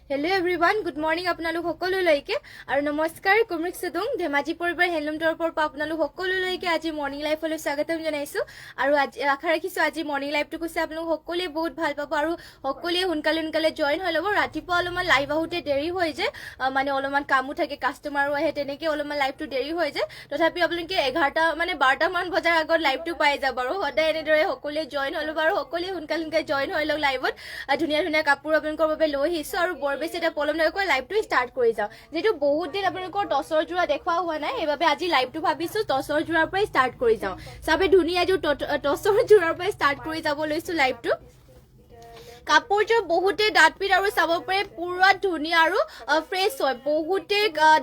Hello everyone, good morning আপোনালোক সকলোলৈকে আৰু নমস্কাৰ কুমৰিক সদং ধেমাজি পৰিবাৰ হেলুম তৰফৰ পৰা আপোনালোক সকলোলৈকে আজি মৰ্নিং লাইফলৈ স্বাগতম জনাইছো আৰু আজি আশা ৰাখিছো আজি মৰ্নিং লাইফটো কৈছে আপোনালোক সকলোৱে বহুত ভাল পাব আৰু সকলোৱে সোনকালে জয়েন হৈ ল'ব ৰাতিপুৱা অলপমান লাইভ আহোতে দেৰি হৈ যায় মানে অলপমান কামো থাকে কাষ্টমাৰো আহে তেনেকে অলপমান লাইভটো দেৰি হৈ যায় তথাপি আপোনালোকে 11টা মানে 12টা মান বজাৰ আগত লাইভটো পাই যাব আৰু সদায় এনেদৰে সকলোৱে জয়েন হৈ ল'ব আৰু সকলোৱে সোনকালে জয়েন হৈ লওক লাইভত ধুনীয়া কাপোৰ আপোনালোকৰ বাবে লৈ আহিছো আৰু বেছি এটা প্ৰব্লেম নকৰে লাইভটো ষ্টাৰ্ট কৰি যাওঁ যেটো বহুত দিন আপোনালোকৰ টছৰ জোৰা দেখুৱা হোৱা নাই সেইবাবে আজি লাইভটো ভাবিছো টছৰ জোৰাৰ পৰা ষ্টাৰ্ট কৰি যাওঁ সবে ধুনীয়া যে টছৰ জোৰাৰ পৰা ষ্টাৰ্ট কৰি যাব লৈছো লাইভটো কাপোৰযোৰ বহুতে ডাটপিট আৰু চাব পাৰে পুৰা ধুনীয়া আৰু ফ্ৰেছ হয় বহুতে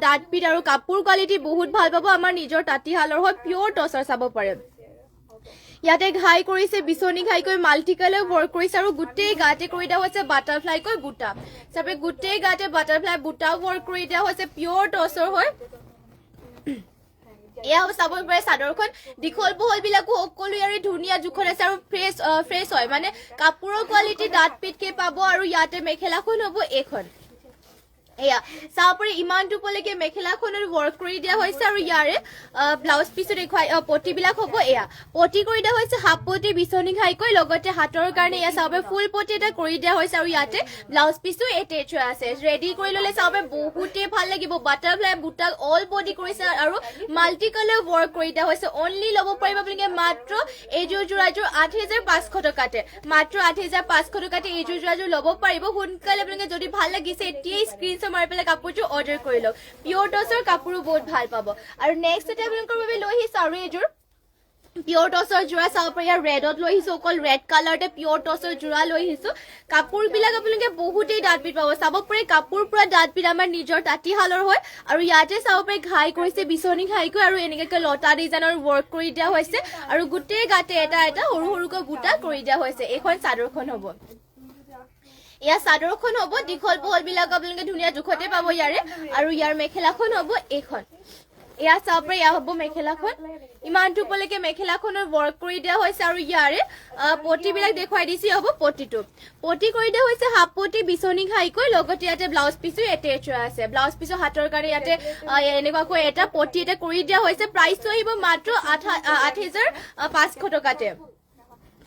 ডাটপিট আৰু কাপোৰ কোৱালিটি বহুত ভাল পাব আমাৰ নিজৰ তাঁতীশালৰ হয় পিয়ৰ টছৰ চাব পাৰে ইয়াতে ঘাই কৰিছে বিচনি ঘাই কৈ মাল্টি কালাৰ ওয়াৰ্ক কৰিছে আৰু গুটেই গাতে কৰি দিয়া হৈছে বাটাৰফ্লাই কৈ বুটা সবে গুটেই গাতে বাটাৰফ্লাই বুটা ওয়াৰ্ক কৰি দিয়া হৈছে পিয়ৰ টছৰ হয় এয়া চাব পাৰে চাদৰখন দীঘল বহল বিলাকো সকলো ইয়াৰে ধুনীয়া জোখৰ আছে আৰু ফ্ৰেছ হয় মানে কাপোৰৰ কোৱালিটি ডাট পিটকে পাব আৰু ইয়াতে মেখেলাখন হ'ব এখন এয়া চাপৰে ইমানটো পলৈকে মেখেলাখনৰ ওয়াৰ্ক কৰি দিয়া হৈছে আৰু ইয়াৰে ব্লাউজ পিছটো দেখুৱাই পটি বিলাক হ'ব এয়া পটি কৰি দিয়া হৈছে হাফ পটি বিচনি ঘাইকৈ লগতে হাতৰ কাৰণে এয়া চাপৰে ফুল পটি এটা কৰি দিয়া হৈছে আৰু ইয়াতে ব্লাউজ পিছটো এটেচ হৈ আছে ৰেডি কৰি ললে চাপৰে বহুতে ভাল লাগিব বাটাৰফ্লাই বুটা অল বডি কৰিছে আৰু মাল্টি কালাৰ ওয়াৰ্ক কৰি দিয়া হৈছে অনলি ল'ব পাৰিব আপোনালোকে মাত্ৰ এইযোৰ জোৰাযোৰ 8500 টকাতে মাত্ৰ 8500 টকাতে এইযোৰ জোৰাযোৰ ল'ব পাৰিব সোনকালে আপোনালোকে যদি ভাল লাগিছে এতিয়াই স্ক্ৰীন মাৰি পেলাই কাপোৰটো অৰ্ডাৰ কৰি লওক পিয়ৰ টছৰ কাপোৰো বহুত ভাল পাব আৰু নেক্সট এটা আপোনালোকৰ বাবে লৈ আহিছো আৰু এইযোৰ পিয়ৰ টছৰ জোৰা চাব পাৰি আৰু ৰেডত লৈ আহিছো অকল ৰেড কালাৰতে পিয়ৰ টছৰ জোৰা লৈ আহিছো কাপোৰ বিলাক আপোনালোকে বহুতেই ডাটপিট পাব চাব পাৰি কাপোৰ পুৰা ডাটপিট আমাৰ নিজৰ তাঁতীশালৰ হয় আৰু ইয়াতে চাব পাৰি ঘাই কৰিছে বিচনি ঘাইকৈ আৰু এনেকৈ লতা ডিজাইনৰ ওয়াৰ্ক কৰি দিয়া হৈছে আৰু গোটেই গাতে এটা সৰুকৈ বুটা কৰি দিয়া হৈছে এইখন চাদৰখন হ'ব এয়া চাদৰখন হ'ব দীঘল বহল বিলাক আপোনালোকে ধুনীয়া জোখতে পাব ইয়াৰে আৰু ইয়াৰ মেখেলাখন হ'ব এইখন এয়া চাব পাৰে এয়া হ'ব মেখেলাখন ইমানটো পলৈকে মেখেলাখনৰ ওয়াৰ্ক কৰি দিয়া হৈছে আৰু ইয়াৰে পটি বিলাক দেখুৱাই দিছি হ'ব পটিটো পটি কৰি দিয়া হৈছে হাফ পটি বিচনি ঘাইকৈ লগতে ইয়াতে ব্লাউজ পিছো এটেচ হৈ আছে ব্লাউজ পিছো হাতৰ কাৰণে ইয়াতে এনেকুৱাকৈ এটা পটি এটা কৰি দিয়া হৈছে প্ৰাইচটো আহিব মাত্ৰ 8500 টকাতে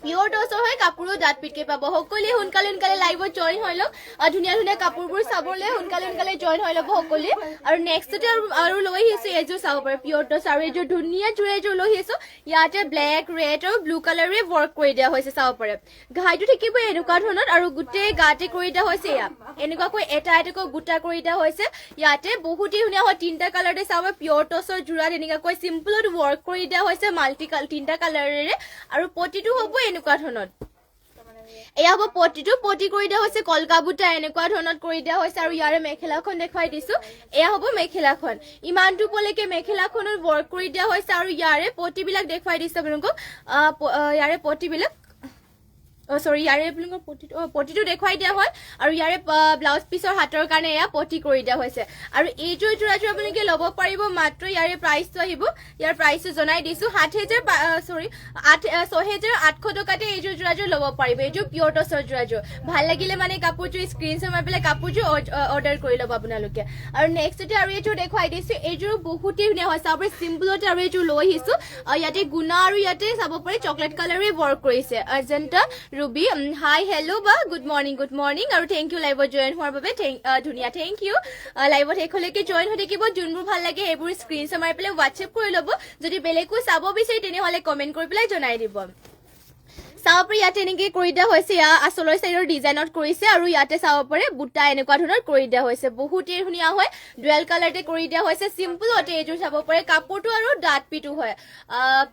পিয়ৰ টছৰ হয় কাপোৰো ডাট পিটকে পাব সকলোৱে সোনকালে লাইভত জয়েন হৈ লওক ধুনীয়া কাপোৰবোৰ চাবলৈ সোনকালে জয়েন হৈ ল'ব সকলোৱে আৰু নেক্সটতে আৰু লৈ আহিছো এইযোৰ চাব পাৰে পিয়ৰ টছ আৰু এইযোৰ ধুনীয়া জোৰ লৈ আহিছো ইয়াতে ব্লেক ৰেড আৰু ব্লু কালাৰে ওয়াৰ্ক কৰি দিয়া হৈছে চাব পাৰে ঘাইটো থাকিব এনেকুৱা ধৰণৰ আৰু গোটেই গাতে কৰি দিয়া হৈছে এয়া এনেকুৱাকৈ এটাকৈ বুটা কৰি দিয়া হৈছে ইয়াতে বহুতেই ধুনীয়া হয় তিনটা কালাৰতে চাব পিয়ৰ টছৰ জোৰাত এনেকুৱাকৈ চিম্পলত ওয়াৰ্ক কৰি দিয়া হৈছে মাল্টি তিনটা কালাৰেৰে আৰু পটিটো হ'ব এনেকুৱা ধৰণৰ এয়া হ'ব পটিটো পটি কৰি দিয়া হৈছে কলকা বুটা এনেকুৱা ধৰণত কৰি দিয়া হৈছে আৰু ইয়াৰে মেখেলাখন দেখুৱাই দিছো এয়া হ'ব মেখেলাখন ইমানটো পলৈকে মেখেলাখনৰ ওয়াৰ্ক কৰি দিয়া হৈছে আৰু ইয়াৰে পটি বিলাক দেখুৱাই দিছে আপোনালোকক ইয়াৰে পটি বিলাক সৰি ইয়াৰে আপোনালোকৰ পটিটো দেখুৱাই দিয়া হ'ল আৰু ইয়াৰে ব্লাউজ পিছৰ হাতৰ কাৰণে এয়া পটি কৰি দিয়া হৈছে আৰু এইযোৰ জোৰাযোৰ আপোনালোকে ল'ব পাৰিব মাত্ৰ ইয়াৰে প্ৰাইচটো আহিব ইয়াৰ প্ৰাইচটো জনাই দিছো 6800 টকাতে এইযোৰ জোৰাযোৰ ল'ব পাৰিব এইযোৰ পিয়ৰ টছৰ জোৰাযোৰ ভাল লাগিলে মানে কাপোৰযোৰ স্ক্ৰীনশ্বট মাৰি পেলাই কাপোৰযোৰ অৰ্ডাৰ কৰি ল'ব আপোনালোকে আৰু নেক্সটতে আৰু এইযোৰ দেখুৱাই দিছো এইযোৰ বহুতেই ধুনীয়া হয় চাব পাৰে চিম্পলতে আৰু এইযোৰ লৈ আহিছো ইয়াতে গুণা আৰু ইয়াতে চাব পাৰে চকলেট কালাৰে ওয়াৰ্ক কৰিছে Ajanta Ruby, hi, hello, good morning, আৰু thank you লাইভত জয়েন হোৱাৰ বাবে ধুনীয়া thank you লাইভত হেকলৈকে জয়েন হৈ থাকিব যোনবোৰ ভাল লাগে এইবোৰ স্ক্ৰীনশ্বট মাৰি পেলাই হোৱাটছএপ কৰি ল'ব যদি বেলেগো চাব বিচাৰি তেনেহ'লে কমেন্ট কৰি পেলাই জনাই দিব চাব পাৰে ইয়াতে এনেকৈ কৰি দিয়া হৈছে ইয়া আচলৰ চাইডৰ ডিজাইনত কৰিছে আৰু ইয়াতে চাব পাৰে বুটা এনেকুৱা ধৰণৰ কৰি দিয়া হৈছে বহুতেই ধুনীয়া হয় ডুৱেল কালাৰতে কৰি দিয়া হৈছে চিম্পলতে এইযোৰ চাব পাৰে কাপোৰটো আৰু ডাট পিটো হয়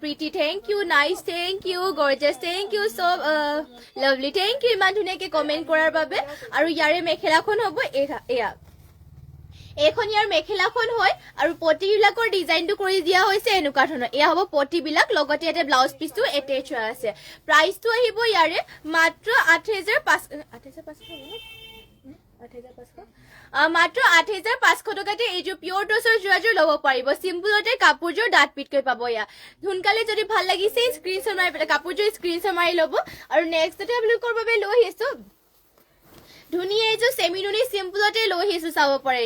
pretty thank you nice thank you গৰ্জিয়াছ thank you so lovely thank you ইমান ধুনীয়াকৈ কমেন্ট কৰাৰ বাবে আৰু ইয়াৰে মেখেলাখন হ'ব এয়া এখন ইয়াৰ মেখেলাখন হয় আৰু পটিবিলাকৰ ডিজাইনটো কৰি দিয়া হৈছে এনেকুৱা ধৰণৰ এয়া হ'ব পটিবিলাক লগতে ইয়াতে ব্লাউজ পিছটো এটেচ হৈ আছে প্ৰাইচটো আহিব ইয়াৰে মাত্ৰ 8500 টকাতে এইযোৰ পিয়ৰ টছৰ জোৰাযোৰ ল'ব পাৰিব চিম্পলতে কাপোৰযোৰ ডাট পিটকৈ পাব ইয়া সোনকালে যদি ভাল লাগিছে স্ক্ৰীনশ্বট মাৰি কাপোৰযোৰ স্ক্ৰীনশ্বট মাৰি ল'ব আৰু নেক্সটতে আপোনালোকৰ বাবে লৈ আহিছো ধুনীয়া এইটো চেমিনুনি চিম্পলতে লৈ আহিছো চাব পাৰে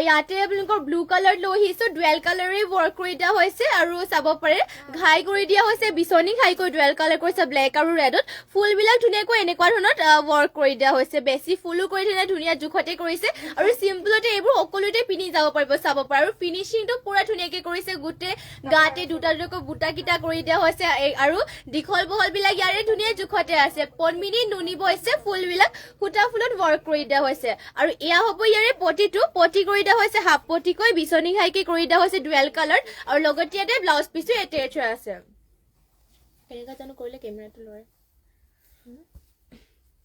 ইয়াতে আপোনালোকৰ ব্লু কালাৰ লৈ আহিছো ডুৱেল কালাৰে ৱৰ্ক কৰি দিয়া হৈছে আৰু চাব পাৰে ঘাই কৰি দিয়া হৈছে বিচনী ঘাই কৰি ডুৱেল কালাৰ কৰিছে ব্লেক আৰু ৰেডত ফুলবিলাক ধুনীয়াকৈ এনেকুৱা ধৰণত ৱৰ্ক কৰি দিয়া হৈছে বেছি ফুলো কৰি ধুনীয়া জোখতে কৰিছে আৰু চিম্পলতে এইবোৰ সকলোতে পিন্ধি যাব পাৰিব চাব পাৰে আৰু ফিনিচিংটো পুৰা ধুনীয়াকৈ কৰিছে গোটেই গাতে দুটা দুটাকৈ বুটা কিটা কৰি দিয়া হৈছে আৰু দীঘল বহল বিলাক ইয়াৰে ধুনীয়া জোখতে আছে পনমিনি নুনি বৈছে ফুলবিলাক সূতা ফুলত ৱৰ্ক কৰি দিয়া হৈছে আৰু এয়া হ'ব ইয়াৰে পটি কৰি দিয়া হৈছে হাফ পটিকৈ বিচনী ঘাইকে কৰি দিয়া হৈছে ডুৱেল কালাৰ আৰু লগতে ইয়াতে ব্লাউজ পিছো এটেচ হৈ আছে কেনেকা জানো কৰিলে কেমেৰাটো লয়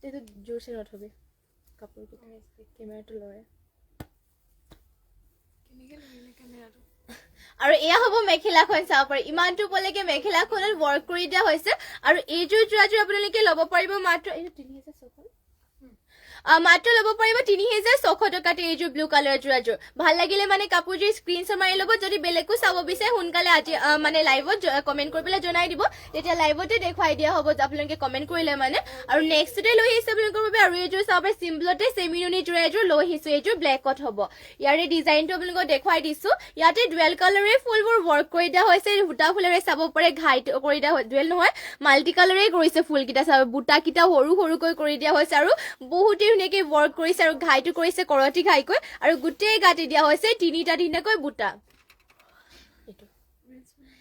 এইটো জোৰছে নথবি কাপোৰ কেমেৰাটো লয় আৰু এয়া হ'ব মেখেলাখন চাব পাৰে ইমানটো পলৈকে মেখেলাখনত ৱৰ্ক কৰি দিয়া হৈছে আৰু এইযোৰ যোৰাযোৰ আপোনালোকে ল'ব পাৰিব মাত্ৰ এইটো 3600 মাত্ৰ ল'ব পাৰিব 3600 টকাতে এইযোৰ ব্লু কালাৰ যোৰাযোৰ ভাল লাগিলে মানে কাপোৰযোৰ স্ক্ৰীনশ্বট মাৰি ল'ব যদি বেলেগো চাব বিচাৰে সোনকালে আজি মানে লাইভত কমেণ্ট কৰি পেলাই জনাই দিব তেতিয়া লাইভতে দেখুৱাই দিয়া হ'ব আপোনালোকে কমেণ্ট কৰিলে মানে আৰু নেক্সটতে লৈ আহিছে আপোনালোকৰ বাবে আৰু এইযোৰ চাব পাৰে চিম্পলতে চেমিনুনি যোৰা এযোৰ লৈ আহিছো এইযোৰ ব্লেকত হ'ব ইয়াৰে ডিজাইনটো আপোনালোকক দেখুৱাই দিছো ইয়াতে ডুৱেল কালাৰে ফুলবোৰ ৱৰ্ক কৰি দিয়া হৈছে সূতা ফুলেৰে চাব পাৰে ঘাইট কৰি দিয়া ডুৱেল নহয় মাল্টি কালাৰে কৰিছে ফুলকেইটা চাব বুটাকেইটা সৰু সৰুকৈ কৰি দিয়া হৈছে আৰু বহুতে ধুনীয়াকে ৱৰ্ক কৰিছে আৰু ঘাইটো কৰিছে কৰতি ঘাইকৈ আৰু গোটেই গাতে দিয়া হৈছে তিনিটাকৈ বুটা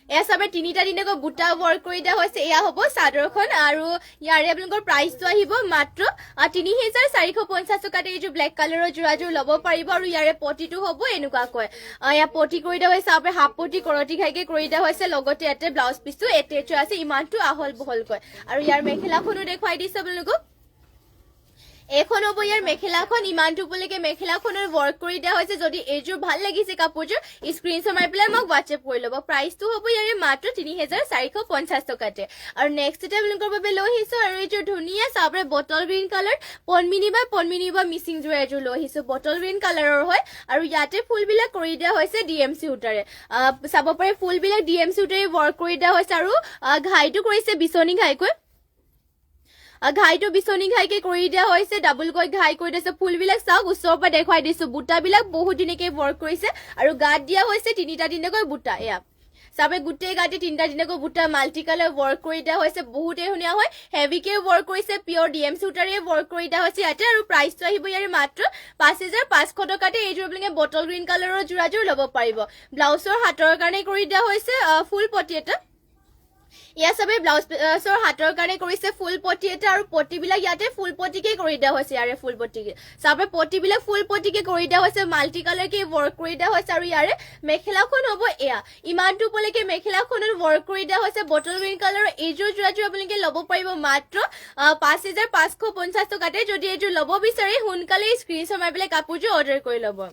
এয়া চাবে তিনিটাকৈ বুটা ৱৰ্ক কৰি দিয়া হৈছে এয়া হ'ব চাদৰখন আৰু ইয়াৰে আপোনালোকৰ প্ৰাইচটো আহিব মাত্ৰ 3450 টকাতে এইযোৰ ব্লেক কালাৰৰ যোৰাযোৰ ল'ব পাৰিব আৰু ইয়াৰে পটিটো হ'ব এনেকুৱাকৈ এয়া পটি কৰি দিয়া হৈছে চাবে হাফ পটি কৰতি ঘাইকে কৰি দিয়া হৈছে লগতে ইয়াতে ব্লাউজ পিচটো এটেচ আছে ইমানটো আহল বহলকৈ আৰু ইয়াৰ মেখেলাখনো দেখুৱাই দিছে আপোনালোকক এখন হ'ব ইয়াৰ মেখেলাখন ইমানটো পলৈকে মেখেলাখনৰ ৱৰ্ক কৰি দিয়া হৈছে যদি এইযোৰ ভাল লাগিছে কাপোৰযোৰ স্ক্ৰীনশ্বট মাৰি পেলাই মোক হোৱাটছএপ কৰি ল'ব প্ৰাইচটো হ'ব ইয়াৰে মাত্ৰ 3450 টকাতে আৰু নেক্সটতে আপোনালোকৰ বাবে লৈ আহিছো আৰু এইযোৰ ধুনীয়া চাবৰে বটল গ্ৰীণ কালাৰ পনমিনি বা মিচিং যোৰ এযোৰ লৈ আহিছো বটল গ্ৰীণ কালাৰৰ হয় আৰু ইয়াতে ফুলবিলাক কৰি দিয়া হৈছে ডিএমচি সূতাৰে চাব পাৰে ফুলবিলাক ডিএমচি সূতাৰে ৱৰ্ক কৰি দিয়া হৈছে আৰু ঘাইটো কৰিছে বিচনী ঘাইকৈ ঘাইটো বিচনী ঘাইকে কৰি দিয়া হৈছে ডাবলকৈ ঘাই কৰি দিছে ফুলবিলাক চাওক ওচৰৰ পৰা দেখুৱাই দিছো বুটাবিলাক বহুত ধুনীয়াকে ৱৰ্ক কৰিছে আৰু গাত দিয়া হৈছে তিনিটাকৈ বুটা এয়া চাবে গোটেই গাতে তিনিটাকৈ বুটা মাল্টি কালাৰ ৱৰ্ক কৰি দিয়া হৈছে বহুতেই ধুনীয়া হয় হেভিকে ৱৰ্ক কৰিছে পিয়ৰ ডিএমচি সূতাৰে ৱৰ্ক কৰি দিয়া হৈছে ইয়াতে আৰু প্ৰাইচটো আহিব ইয়াৰে মাত্ৰ 5500 টকাতে এইযোৰ আপোনালোকে বটল গ্ৰীণ কালাৰৰ যোৰাযোৰ ল'ব পাৰিব ব্লাউজৰ হাতৰ কাৰণে কৰি দিয়া হৈছে ফুল পটি এটা ইয়া সবে ব্লাউজৰ হাতৰ কাৰণে কৰিছে ফুল পটি এটা আৰু পটিবিলাক ইয়াতে ফুল পটিকে কৰি দিয়া হৈছে ইয়াৰে ফুল পটিকে সবে পটিবিলাক ফুল পটিকে কৰি দিয়া হৈছে মাল্টি কালাৰকে ৱৰ্ক কৰি দিয়া হৈছে আৰু ইয়াৰে মেখেলাখন হ'ব এয়া ইমানটো পলৈকে মেখেলাখনত ৱৰ্ক কৰি দিয়া হৈছে বটল গ্ৰীণ কালাৰৰ এইযোৰ যোৰাযোৰ আপোনালোকে ল'ব পাৰিব মাত্ৰ 5550 টকাতে যদি এইযোৰ ল'ব বিচাৰে সোনকালে স্ক্ৰীনশ্বট মাৰি পেলাই কাপোৰযোৰ অৰ্ডাৰ কৰি ল'ব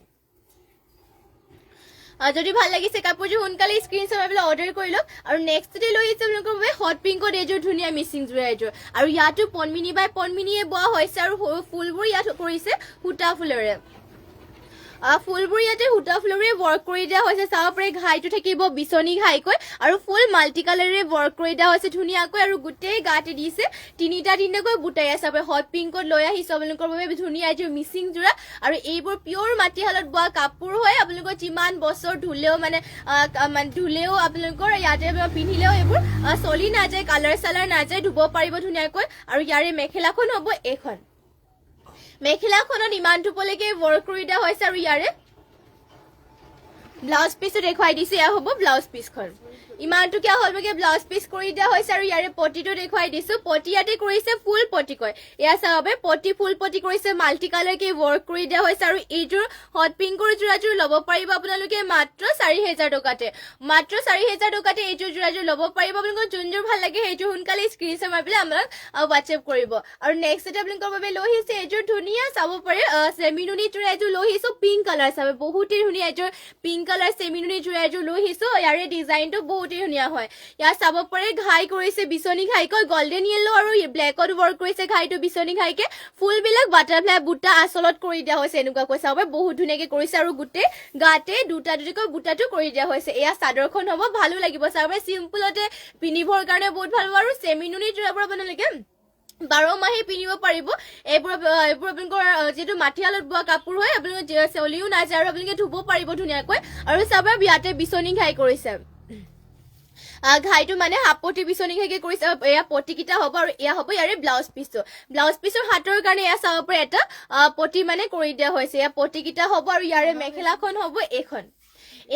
যদি ভাল লাগিছে কাপোৰযোৰ সোনকালে স্ক্ৰীনশ্বট মাৰি পেলাই অৰ্ডাৰ কৰি লওক আৰু নেক্সটতে লৈ আহিছে আপোনালোকৰ বাবে হট পিংকত এইযোৰ ধুনীয়া মিচিং যোৰা এযোৰ আৰু ইয়াতো পনমিনিয়ে বোৱা হৈছে আৰু ফুলবোৰ ইয়াত কৰিছে সূতা ফুলেৰে ফুলবোৰ ইয়াতে সূতা ফুলেৰে ৱৰ্ক কৰি দিয়া হৈছে চাব পাৰে ঘাইটো থাকিব বিচনী ঘাইকৈ আৰু ফুল মাল্টি কালাৰেৰে ৱৰ্ক কৰি দিয়া হৈছে ধুনীয়াকৈ আৰু গোটেই গাতে দিছে তিনিটাকৈ বুটাই আছে হট পিংকত লৈ আহিছো আপোনালোকৰ বাবে ধুনীয়া এযোৰ মিচিং যোৰা আৰু এইবোৰ পিয়ৰ মাটিশালত বোৱা কাপোৰ হয় আপোনালোকৰ যিমান বছৰ ধুলেও মানে আপোনালোকৰ ইয়াতে পিন্ধিলেও এইবোৰ চলি নাযায় কালাৰ চালাৰ নাযায় ধুব পাৰিব ধুনীয়াকৈ আৰু ইয়াৰে মেখেলাখন হ'ব এইখন মেখেলাখনত ইমানটো পলৈকে ৱৰ্ক কৰি দিয়া হৈছে আৰু ইয়াৰে ব্লাউজ পিচটো দেখুৱাই দিছে এয়া হ'ব ব্লাউজ পিচখন ইমানটো কিয় হ'লগে ব্লাউজ পিচ কৰি দিয়া হৈছে আৰু ইয়াৰে পটিটো দেখুৱাই দিছো পটি ইয়াতে কৰিছে ফুল পটিকৈ এয়া চাবে পটি ফুল পটি কৰিছে মাল্টি কালাৰকে ৱৰ্ক কৰি দিয়া হৈছে আৰু এইযোৰ হট পিংকৰ যোৰাযোৰ ল'ব পাৰিব আপোনালোকে মাত্ৰ 4000 টকাতে মাত্ৰ 4000 টকাতে এইযোৰ যোৰাযোৰ ল'ব পাৰিব আপোনালোকৰ যোনযোৰ ভাল লাগে সেইযোৰ সোনকালে স্ক্ৰীনশ্বট মাৰি পেলাই আমাক হোৱাটছএপ কৰিব আৰু নেক্সটতে আপোনালোকৰ বাবে লৈ আহিছে এইযোৰ ধুনীয়া চাব পাৰে চেমিনুনি যোৰা এযোৰ লৈ আহিছো পিংক কালাৰ চাবে বহুতেই ধুনীয়া এযোৰ পিংক কালাৰ চেমিনুনি যোৰা এযোৰ লৈ আহিছো ইয়াৰে ডিজাইনটো বহুত ধুনীয়া হয় ইয়াত চাব পাৰে ঘাই কৰিছে বিচনী ঘাইকৈ গল্ডেন ইয়েলো আৰু ব্লেকত ৱৰ্ক কৰিছে ঘাইটো বিচনী ঘাইকে ফুলবিলাক বাটাৰফ্লাই বুটা আচলত কৰি দিয়া হৈছে এনেকুৱাকৈ চাব বহুত ধুনীয়াকে কৰিছে আৰু গোটেই গাতে দুটাকৈ বুটাটো কৰি দিয়া হৈছে এয়া চাদৰখন হ'ব ভালো লাগিব চাব চিম্পলতে পিন্ধিবৰ কাৰণে বহুত ভাল হ'ব আৰু চেমিনুনি যোৰাবোৰ আপোনালোকে 12 মাহে পিন্ধিব পাৰিব এইবোৰ আপোনালোকৰ যেটো মাটিয়ালত বোৱা কাপোৰ হয় আপোনালোকে চলিও নাযায় আৰু আপোনালোকে ধুব পাৰিব ধুনীয়াকৈ আৰু চাব ইয়াতে বিচনী ঘাই কৰিছে ঘাইটো মানে হাপতি বিচনী ঘাইকে কৰিছে এয়া পটিকিটা হ'ব আৰু এয়া হ'ব ইয়াৰে ব্লাউজ পিছৰ হাতৰ কাৰণে এয়া চাব পাৰে এটা পটি মানে কৰি দিয়া হৈছে এয়া পটিকিটা হ'ব আৰু ইয়াৰে মেখেলাখন হ'ব এইখন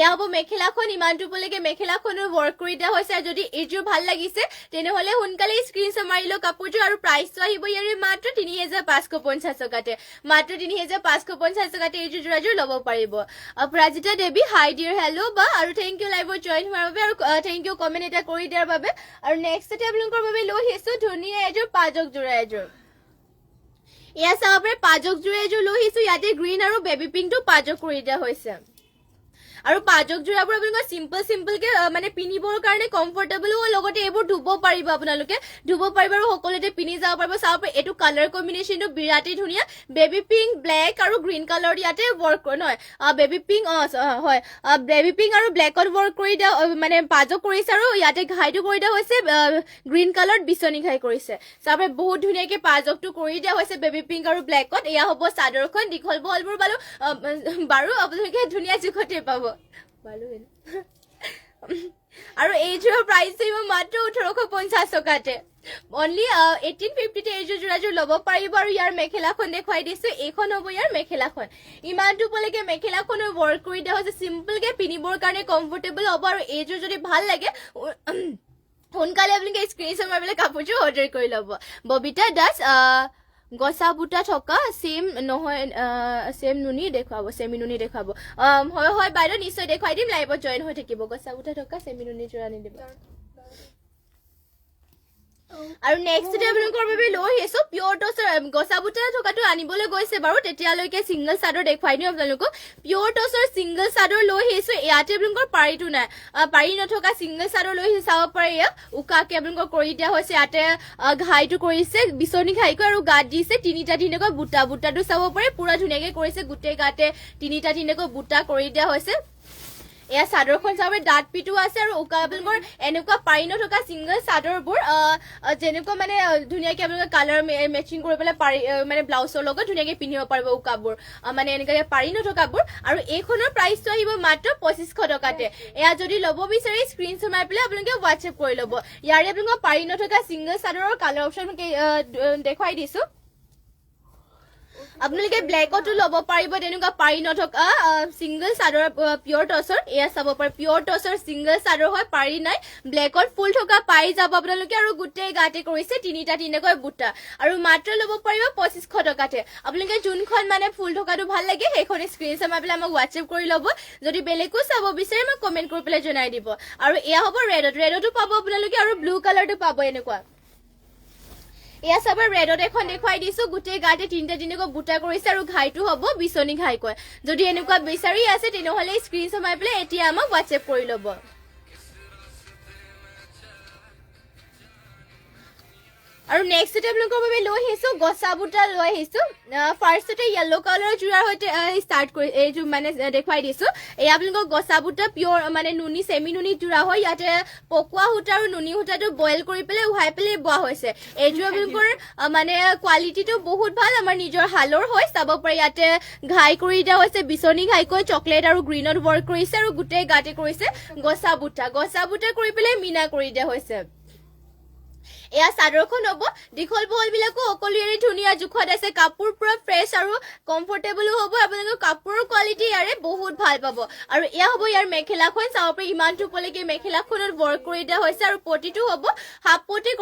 এয়া হ'ব মেখেলাখন ইমানটো পলৈকে মেখেলাখনৰ ৱৰ্ক কৰি দিয়া হৈছে আৰু যদি এইযোৰ ভাল লাগিছে তেনেহলে সোনকালে স্ক্ৰীনশ্বট মাৰি লওক কাপোৰযোৰ আৰু প্ৰাইচটো আহিব ইয়াৰে মাত্ৰ 3550 টকাতে মাত্ৰ 3550 টকাতে এইযোৰ যোৰাযোৰ ল'ব পাৰিব অপৰাজিতা দেৱী হাই ডিয়াৰ হেল্ল' বা আৰু থেংক ইউ লাইভত জইন হোৱাৰ বাবে আৰু থেংক ইউ কমেণ্ট এটা কৰি দিয়াৰ বাবে আৰু নেক্সটতে আপোনালোকৰ বাবে লৈ আহিছো ধুনীয়া এযোৰ পাজক যোৰা এযোৰ এয়া চাব পাৰে পাজক যোৰা এযোৰ লৈ আহিছো ইয়াতে গ্ৰীণ আৰু বেবী পিংকটো পাজক কৰি দিয়া হৈছে আৰু পাজক যোৰাবোৰ আপোনালোকে সিম্পল কে মানে পিনিবৰ কাৰণে কমফৰ্টেবল আৰু লগতে এইবোৰ ধুব পাৰিব আপোনালোকে ধুব পাৰিব আৰু সকলোতে পিনি যাব পাৰিব চাব পাৰে এটো কালাৰ কম্বিনেশনটো বিৰাটেই ধুনীয়া বেবী পিংক ব্লেক আৰু গ্ৰীণ কালাৰ ইয়াতে ৱৰ্ক নহয় বেবী পিংক হয় বেবী পিংক আৰু ব্লেকত ৱৰ্ক কৰি দিয়া মানে পাজক কৰিছে আৰু ইয়াতে ঘাইটো কৰি দিয়া হৈছে গ্ৰীণ কালাৰত বিচনী ঘাই কৰিছে চাব পাৰে বহুত ধুনীয়াকে পাজকটো কৰি দিয়া হৈছে বেবী পিংক আৰু ব্লেকত এয়া হ'ব চাদৰখন দীঘল বহলবোৰ বাৰু আপোনালোকে ধুনীয়া জোখতে পাব আৰু এইযোৰৰ প্ৰাইচ দিব মাত্ৰ 1850 টকাতে অনলি 1850 তে এইযোৰ যোৰাযোৰ ল'ব পাৰিব আৰু ইয়াৰ মেখেলাখন দেখুৱাই দিছো এইখন হ'ব ইয়াৰ মেখেলাখন ইমানটো পলৈকে মেখেলাখনৰ ৱৰ্ক কৰি দিয়া হৈছে সিম্পলকে পিন্ধিবৰ কাৰণে কমফৰ্টেবল হ'ব আৰু এইযোৰ যদি ভাল লাগে সোনকালে আপোনালোকে স্ক্ৰীনশ্বট মাৰি পেলাই কাপোৰযোৰ অৰ্ডাৰ কৰি ল'ব ববিতা দাস গছা বুটা থকা সেম নহয় সেম নুনি দেখুৱাব সেমি নুনি দেখুৱাব হয় বাইদেউ নিশ্চয় দেখুৱাই দিম লাইভত জইন হৈ থাকিব গছা বুটা থকা সেমি নুনি যোৰা আনি দিব আৰু নেক্সট ডে আপোনালোকৰ বাবে লৈ আহিছো পিয়ৰ টছৰ গছা বুটা থকাটো আনিবলৈ গৈছে বাৰু তেতিয়ালৈকে সিংগল চাদৰ দেখুৱাই দিম আপোনালোকক পিয়ৰ টছৰ সিংগল চাদৰ লৈ আহিছো ইয়াতে আপোনালোকৰ পাৰিটো নাই পাৰি নথকা সিংগল চাদৰ লৈ চাব পাৰে এয়া উকাকে আপোনালোকৰ কৰি দিয়া হৈছে ইয়াতে ঘাইটো কৰিছে বিচনী ঘাইকৈ আৰু গাত দিছে তিনিটা বুটাটো চাব পাৰে পুৰা ধুনীয়াকে কৰিছে গোটেই গাতে তিনিটা বুটা কৰি দিয়া হৈছে এয়া চাদৰখন চাব ডাট পিটো আছে আৰু উকা আপোনালোকৰ এনেকুৱা পাৰি নথকা সিংগল চাদৰবোৰ যেনেকুৱা মানে ধুনীয়াকে আপোনালোকে কালাৰ মেচিং কৰি পেলাই পাৰি মানে ব্লাউজৰ লগত ধুনীয়াকে পিন্ধিব পাৰিব উকাবোৰ মানে এনেকৈ পাৰি নথকাবোৰ আৰু এইখনৰ প্ৰাইচটো আহিব মাত্ৰ 2500 টকাতে এয়া যদি ল'ব বিচাৰে স্ক্ৰীনশ্বট মাৰি পেলাই আপোনালোকে হোৱাটছএপ কৰি ল'ব ইয়াৰে আপোনালোকৰ পাৰি নথকা সিংগল চাদৰৰ কালাৰ অপশ্যন দেখুৱাই দিছো আপোনালোকে ব্লেকতো ল'ব পাৰিব তেনেকুৱা পাৰি নথকা সিংগল চাদৰ পিয়ৰ টছৰ এয়া চাব পাৰে পিয়ৰ টছৰ সিংগল চাদৰ হয় পাৰি নাই ব্লেকত ফুল থকা পাই যাব আপোনালোকে আৰু গোটেই গাতে কৰিছে তিনিটাকৈ বুটা আৰু মাত্ৰ ল'ব পাৰিব 2500 টকাতে আপোনালোকে যোনখন মানে ফুল থকাটো ভাল লাগে সেইখন স্ক্ৰীনশ্বট মাৰি পেলাই আমাক হোৱাটছএপ কৰি ল'ব যদি বেলেগো চাব বিচাৰে মোক কমেণ্ট কৰি পেলাই জনাই দিব আৰু এয়া হ'ব ৰেডতো পাব আপোনালোকে আৰু ব্লু কালাৰটো পাব এনেকুৱা এয়া চাব ৰেডত এখন দেখুৱাই দিছো গোটেই গাতে তিনিটা বুটা কৰিছে আৰু ঘাইটো হ'ব বিচনী ঘাইকৈ যদি এনেকুৱা বিচাৰি আছে তেনেহলে স্ক্ৰীনশ্বট মাৰি পেলাই এতিয়া আমাক হোৱাটছএপ কৰি ল'ব আৰু নেক্সট আপোনালোকৰ বাবে লৈ আহিছো গছা বুটা লৈ আহিছো ফাৰ্ষ্টতে য়েলো কালাৰৰ যোৰাৰ সৈতে ষ্টাৰ্ট কৰি এইটো মানে দেখুৱাই দিছো এই আপোনালোকৰ গছা বুটা পিয়ৰ মানে নুনি সেমি নুনি যোৰা হয় ইয়াতে পকোৱা সূতা আৰু নুনি সূতাটো বইল কৰি পেলাই উহাই পেলাই বোৱা হৈছে এইযোৰ আপোনালোকৰ মানে কোৱালিটিটো বহুত ভাল আমাৰ নিজৰ হালৰ হয় চাব পাৰে ইয়াতে ঘাই কৰি দিয়া হৈছে বিচনী ঘাইকৈ চকলেট আৰু গ্ৰীণত ৱৰ্ক কৰিছে আৰু গোটেই গাতে কৰিছে গছা বুটা কৰি পেলাই মিনা কৰি দিয়া হৈছে এয়া চাদৰখন হ'ব দীঘল বহল বিলাকো সকলোৰে ধুনীয়া জোখত আছে কাপোৰ পুৰা ফ্ৰেছ আৰু কমফৰ্টেবলো হ'ব আপোনালোকৰ কাপোৰৰ কোৱালিটি ইয়াৰে বহুত ভাল পাব আৰু এয়া হ'ব ইয়াৰ মেখেলাখন চাব পাৰে ইমানটো পলৈকে মেখেলাখনত ৱৰ্ক কৰি দিয়া হৈছে আৰু পটিটো হ'ব হাফপটি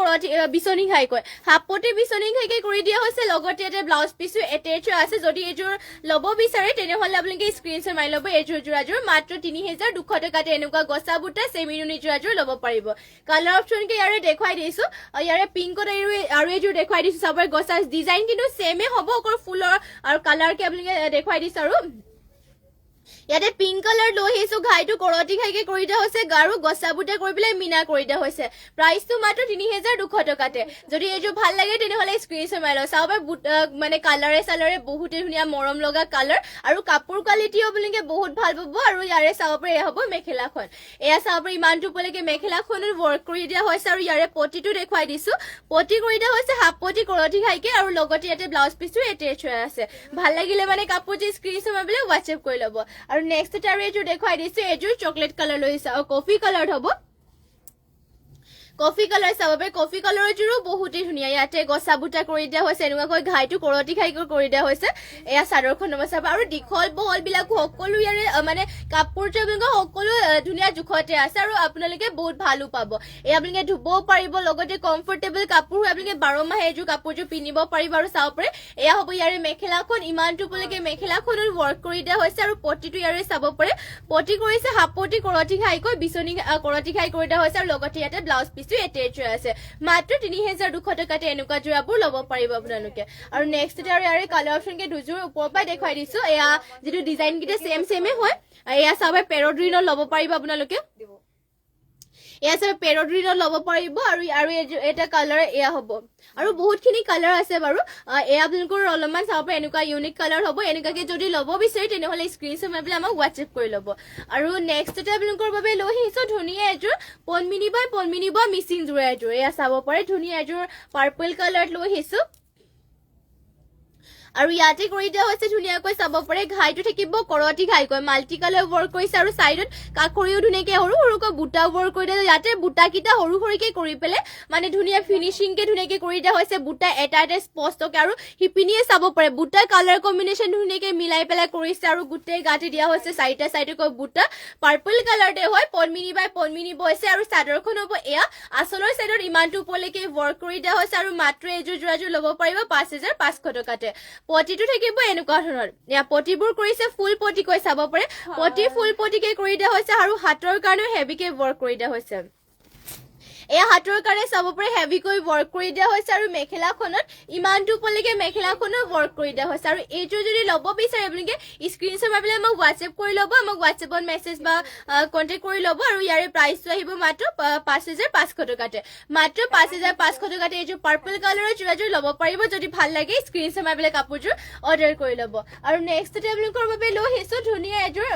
বিচনী ঘাইকৈ হাফপটি বিচনী ঘাইকে কৰি দিয়া হৈছে লগতে এটা ব্লাউজ পিছো এটেচ আছে যদি এইযোৰ ল'ব বিচাৰে তেনেহলে আপোনালোকে স্ক্ৰীনশ্বট মাৰি ল'ব এইযোৰ যোৰাযোৰ মাত্ৰ 3200 টকাতে এনেকুৱা গছা বুটা সেমি নুনি যোৰাযোৰ ল'ব পাৰিব কালাৰ অপশ্যনকে ইয়াৰে দেখুৱাই দিছো ইয়াৰে পিংকত আৰু এইযোৰ দেখুৱাই দিছো চাবৰ গছা ডিজাইন কিন্তু সেমে হ'ব অকল ফুলৰ আৰু কালাৰকে আপোনালোকে দেখুৱাই দিছো আৰু ইয়াতে পিংক কালাৰ লৈ আহিছো ঘাইটো কৰতি খাইকে কৰি দিয়া হৈছে গাৰু গছা বুটা কৰি পেলাই মিনা কৰি দিয়া হৈছে প্ৰাইসটো মাত্ৰ 3200 টকাতে যদি এইটো ভাল লাগে তেনেহলে স্ক্ৰিনশ্বট মাৰি লও চাও মানে কালাৰে সালাৰে বহুত ধুনিয়া মৰম লগা কালাৰ আৰু কাপোৰ কোৱালিটিও বুলিকে বহুত ভাল পাব আৰু ইয়াৰে চাও পাৰে হ'ব মেখেলাখন এয়া চাও পাৰে ইমানটো পলেকে মেখেলাখনৰ ওয়াৰ্ক কৰি দিয়া হৈছে আৰু ইয়াৰে পটিটো দেখুৱাই দিছো পটি কৰি দিয়া হৈছে হাফ পটি কৰতি খাইকে আৰু লগতে ইয়াতে ব্লাউজ পিসটো এটেচ হৈ আছে ভাল লাগিলে মানে কাপোৰটো স্ক্ৰিনশ্বট মাৰিলে WhatsApp কৰি ল'ব আৰু নেক্সট টাইম এজু দেখাই দিছো এজু চকলেট কালাৰ লৈছে আৰু কফি কালাৰ হ'ব কফি কালাৰ চাববে কফি কালাৰৰ জুৰো বহুতেই ধুনিয়া ইয়াতে গছা বুটা কৰি দিয়া হৈছে এনেকৈ ঘাইটো কৰতি খাই কৰি দিয়া হৈছে এয়া চাদৰখন নমচাব আৰু দীঘল বহল বিলাক সকলো ইয়াৰে মানে কাপোৰটো বিলক সকলো ধুনিয়া জুখতে আছে আৰু আপোনালোকে বহুত ভালো পাব এয়া আপোনালোকে ধুব পাৰিব লগতে কমফৰ্টেবল কাপোৰ আপোনালোকে 12 মাহ এজু কাপোৰটো পিনিব পাৰিব আৰু চাও পাৰে এয়া হ'ব ইয়াৰে মেখেলাখন ইমানটো পলেকে মেখেলাখনৰ ওয়াৰ্ক কৰি দিয়া হৈছে আৰু পটিটো ইয়াৰে চাব পাৰে পটি কৰিছে হাফ পটি কৰতি খাই কৈ বিচনি কৰতি খাই কৰি দিয়া হৈছে আৰু লগতে ইয়াতে ব্লাউজ পিস এটেচ আছে মাত্ৰ 3200 টকাতে এনেকুৱা জোৰাবোৰ ল'ব পাৰিব আপোনালোকে আৰু নেক্সট আৰু ইয়াৰে কালাৰ অপচন কে দুজোৰ ওপৰৰ পৰা দেখাই দিছো এয়া যেটো ডিজাইন কিটা সেমে হয় এয়া সবে পেৰড্ৰিনৰ ল'ব পাৰিব আপোনালোকে এয়া সবে পেৰড্ৰিনৰ ল'ব পাৰিব আৰু এটা কালাৰ এয়া হ'ব আৰু বহুতখিনি কালাৰ আছে বাৰু এয়া আপোনালোকৰ অলপমান চাব পাৰে এনেকুৱা ইউনিক কালাৰ হ'ব এনেকাকে যদি ল'ব বিচাৰি তেনেহলে স্ক্ৰিনশ্বট মাৰি আমাক WhatsApp কৰি ল'ব আৰু নেক্সট এটা আপোনালোকৰ বাবে লৈ আহিছো ধুনিয়া এজোৰ পনমিনি বা মিচিং জোৰা এজোৰ এয়া চাব পাৰে ধুনিয়া এজোৰ পাৰ্পল কালাৰ লৈ আহিছো আৰু ইয়াতে কৰি দিয়া হৈছে ধুনিয়াকৈ চাব পাৰে ঘাইটো থাকিব কৰতি ঘাইকৈ মাল্টি কালাৰ ওয়াৰ্ক কৰিছে আৰু সাইডত কাকৰিও ধুনিয়াকৈ সৰু সৰুকৈ বুটা ওয়াৰ্ক কৰি দিয়া ইয়াতে বুটা কিটা সৰু সৰুকে কৰি পেলে মানে ধুনিয়া ফিনিশিং কে ধুনিয়াকৈ কৰি দিয়া হৈছে বুটা এটা স্পষ্টকে আৰু হিপিনিয়ে চাব পাৰে বুটা কালাৰ কম্বিনেশন ধুনিয়াকৈ মিলাই পেলাই কৰিছে আৰু গুটে গাটি দিয়া হৈছে সাইডে বুটা পাৰ্পল কালাৰতে হয় পনমিনি বৈছে আৰু চাদৰখন হ'ব এয়া আসলৰ সাইডত ইমানটো পলেকে ওয়াৰ্ক কৰি দিয়া হৈছে আৰু মাত্ৰ এজোৰ জোৰাজোৰ ল'ব পাৰিব 5500 টকাতে পটিটো থাকিব এনেকুৱা ধৰণৰ ইয়া পটিবোৰ কৰিছে ফুল পটি কৈ চাব পাৰে পটি ফুল পটিকে কৰি দিয়া হৈছে আৰু হাতৰ কাৰণে হেভিকে ওয়াৰ্ক কৰি দিয়া হৈছে এয়া হাতৰ কাৰণে চাব পাৰে হেভিকৈ ওয়াৰ্ক কৰি দিয়া হৈছে আৰু মেখেলাখনত ইমানটো পলেকে মেখেলাখনত ওয়াৰ্ক কৰি দিয়া হৈছে আৰু এইটো যদি ল'ব বিচাৰে আপোনালোকে স্ক্ৰিনশ্বট মাৰি আমাক WhatsApp কৰি ল'ব আমাক WhatsAppত মেছেজ বা কন্টাক্ট কৰি ল'ব আৰু ইয়াৰে প্ৰাইসটো আহিব মাত্ৰ 5500 টকাতে মাত্ৰ 5500 টকাতে এইটো পাৰ্পল কালাৰৰ জোৰাজোৰ ল'ব পাৰিব যদি ভাল লাগে স্ক্ৰিনশ্বট মাৰি কাপোৰজোৰ অৰ্ডাৰ কৰি ল'ব আৰু নেক্সট আপোনালোকৰ বাবে লৈ আহিছো ধুনিয়া এজোৰ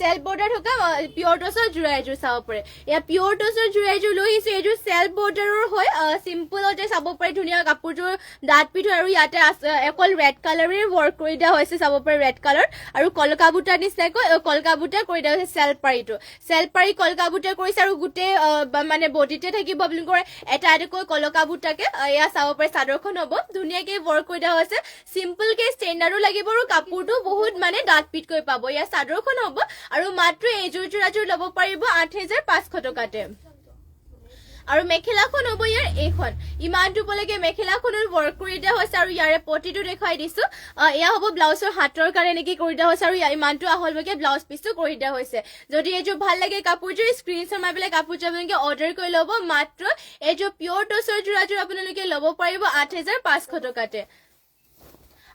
সেলফ বৰ্ডাৰ থকা পিওৰ টছৰ জোৰা এজোৰ চাব পাৰে এয়া পিওৰ টছৰ জোৰা এজোৰ লৈ আহিছো এজোৰ সেলফ বৰ্ডাৰৰ হয় সিম্পলতে চাব পাৰে ধুনিয়া কাপোৰজোৰ ডাট পিঠ আৰু ইয়াতে অকল ৰেড কালাৰে ওয়াৰ্ক কৰি দিয়া হৈছে চাব পাৰে ৰেড কালাৰ আৰু কলকা বুটা নিচিনাকৈ কলকা বুটা কৰি দিয়া হৈছে সেলফ পাৰি কলকা বুটা কৰিছে আৰু গুটে মানে বডিতে থাকিব আপোনালোকৰ এটা এটাকৈ কলকা বুটাকে এয়া চাব পাৰে চাদৰখন হ'ব ধুনিয়াকৈ ওয়াৰ্ক কৰি দিয়া হৈছে সিম্পল কে ষ্টেণ্ডাৰ্ডো লাগিব আৰু কাপোৰটো বহুত মানে ডাট পিঠকৈ পাব এয়া চাদৰখন হ'ব আৰু মাত্ৰ এজোৰ জোৰাজোৰ ল'ব পাৰিব 8500 টকাতে আৰু মেখেলাখন হ'ব ইয়াৰ এইখন ইমানটো পলেকে মেখেলাখনৰ ওয়াৰ্ক কৰি দিয়া হৈছে আৰু ইয়াৰে পটিটো দেখাই দিছো এয়া হ'ব ব্লাউজৰ হাতৰ কাৰণে নেকি কৰি দিয়া হৈছে আৰু ইমানটো আহলবকে ব্লাউজ পিসটো কৰি দিয়া হৈছে যদি এজোৰ ভাল লাগে কাপোৰজোৰ স্ক্ৰিনশ্বট মাৰি পেলাই কাপোৰজোৰ আপোনালোকে অৰ্ডাৰ কৰি ল'ব মাত্ৰ এজোৰ পিওৰ টছৰ জোৰাজোৰ আপোনালোকে ল'ব পাৰিব 8500 টকাতে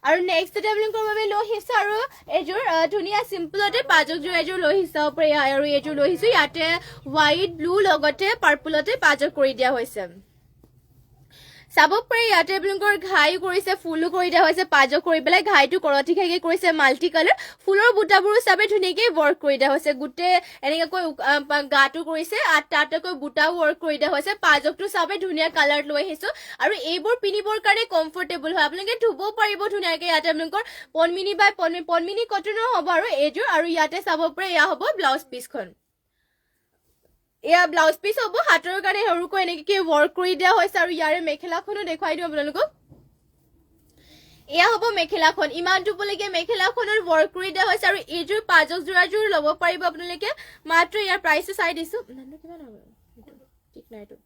আৰু নেক্সট এটা আপোনালোকৰ বাবে লৈ আহিছো আৰু এজোৰ ধুনিয়া সিম্পলতে পাজক জোৰ এজোৰ লৈ আহিছো আৰু এজোৰ লৈ আহিছো ইয়াতে হোৱাইট ব্লু লগতে পাৰ্পলতে পাজক কৰি দিয়া হৈছে চাব পাৰে ইয়াতে আপোনালোকৰ ঘাই কৰিছে ফুলো কৰি দিয়া হৈছে পাজক কৰি পেলাই ঘাইটো কৰতি খাইকে কৰিছে মাল্টি কালাৰ ফুলৰ বুটাবোৰো চাবে ধুনিয়াকৈ ওয়াৰ্ক কৰি দিয়া হৈছে গুটে এনেকৈ গাটো কৰিছে আটাকৈ বুটা ওয়াৰ্ক কৰি দিয়া হৈছে পাজকটো চাবে ধুনিয়া কালাৰ লৈ আহিছো আৰু এইবোৰ পিনিবৰ কাৰণে কমফৰ্টেবল হয় আপোনালোকে ধুব পাৰিব ধুনিয়াকৈ ইয়াতে আপোনালোকৰ পনমিনি কটনৰ হ'ব আৰু এইযোৰ আৰু ইয়াতে চাব পাৰে এয়া হ'ব ব্লাউজ পিসখন এয়া ব্লাউজ পিস হ'ব হাতৰ কাৰণে সৰুকৈ এনেকৈ ওয়াৰ্ক কৰি দিয়া হৈছে আৰু ইয়াৰে মেখেলাখনো দেখাই দিও আপোনালোকক এয়া হ'ব মেখেলাখন ইমানটো পলেকে মেখেলাখনৰ ওয়াৰ্ক কৰি দিয়া হৈছে আৰু এইযোৰ পাজক জোৰাজোৰ ল'ব পাৰিব আপোনালোকে মাত্ৰ ইয়াৰ প্ৰাইসটো চাই দিছো কিমান হ'ব ঠিক নাই তো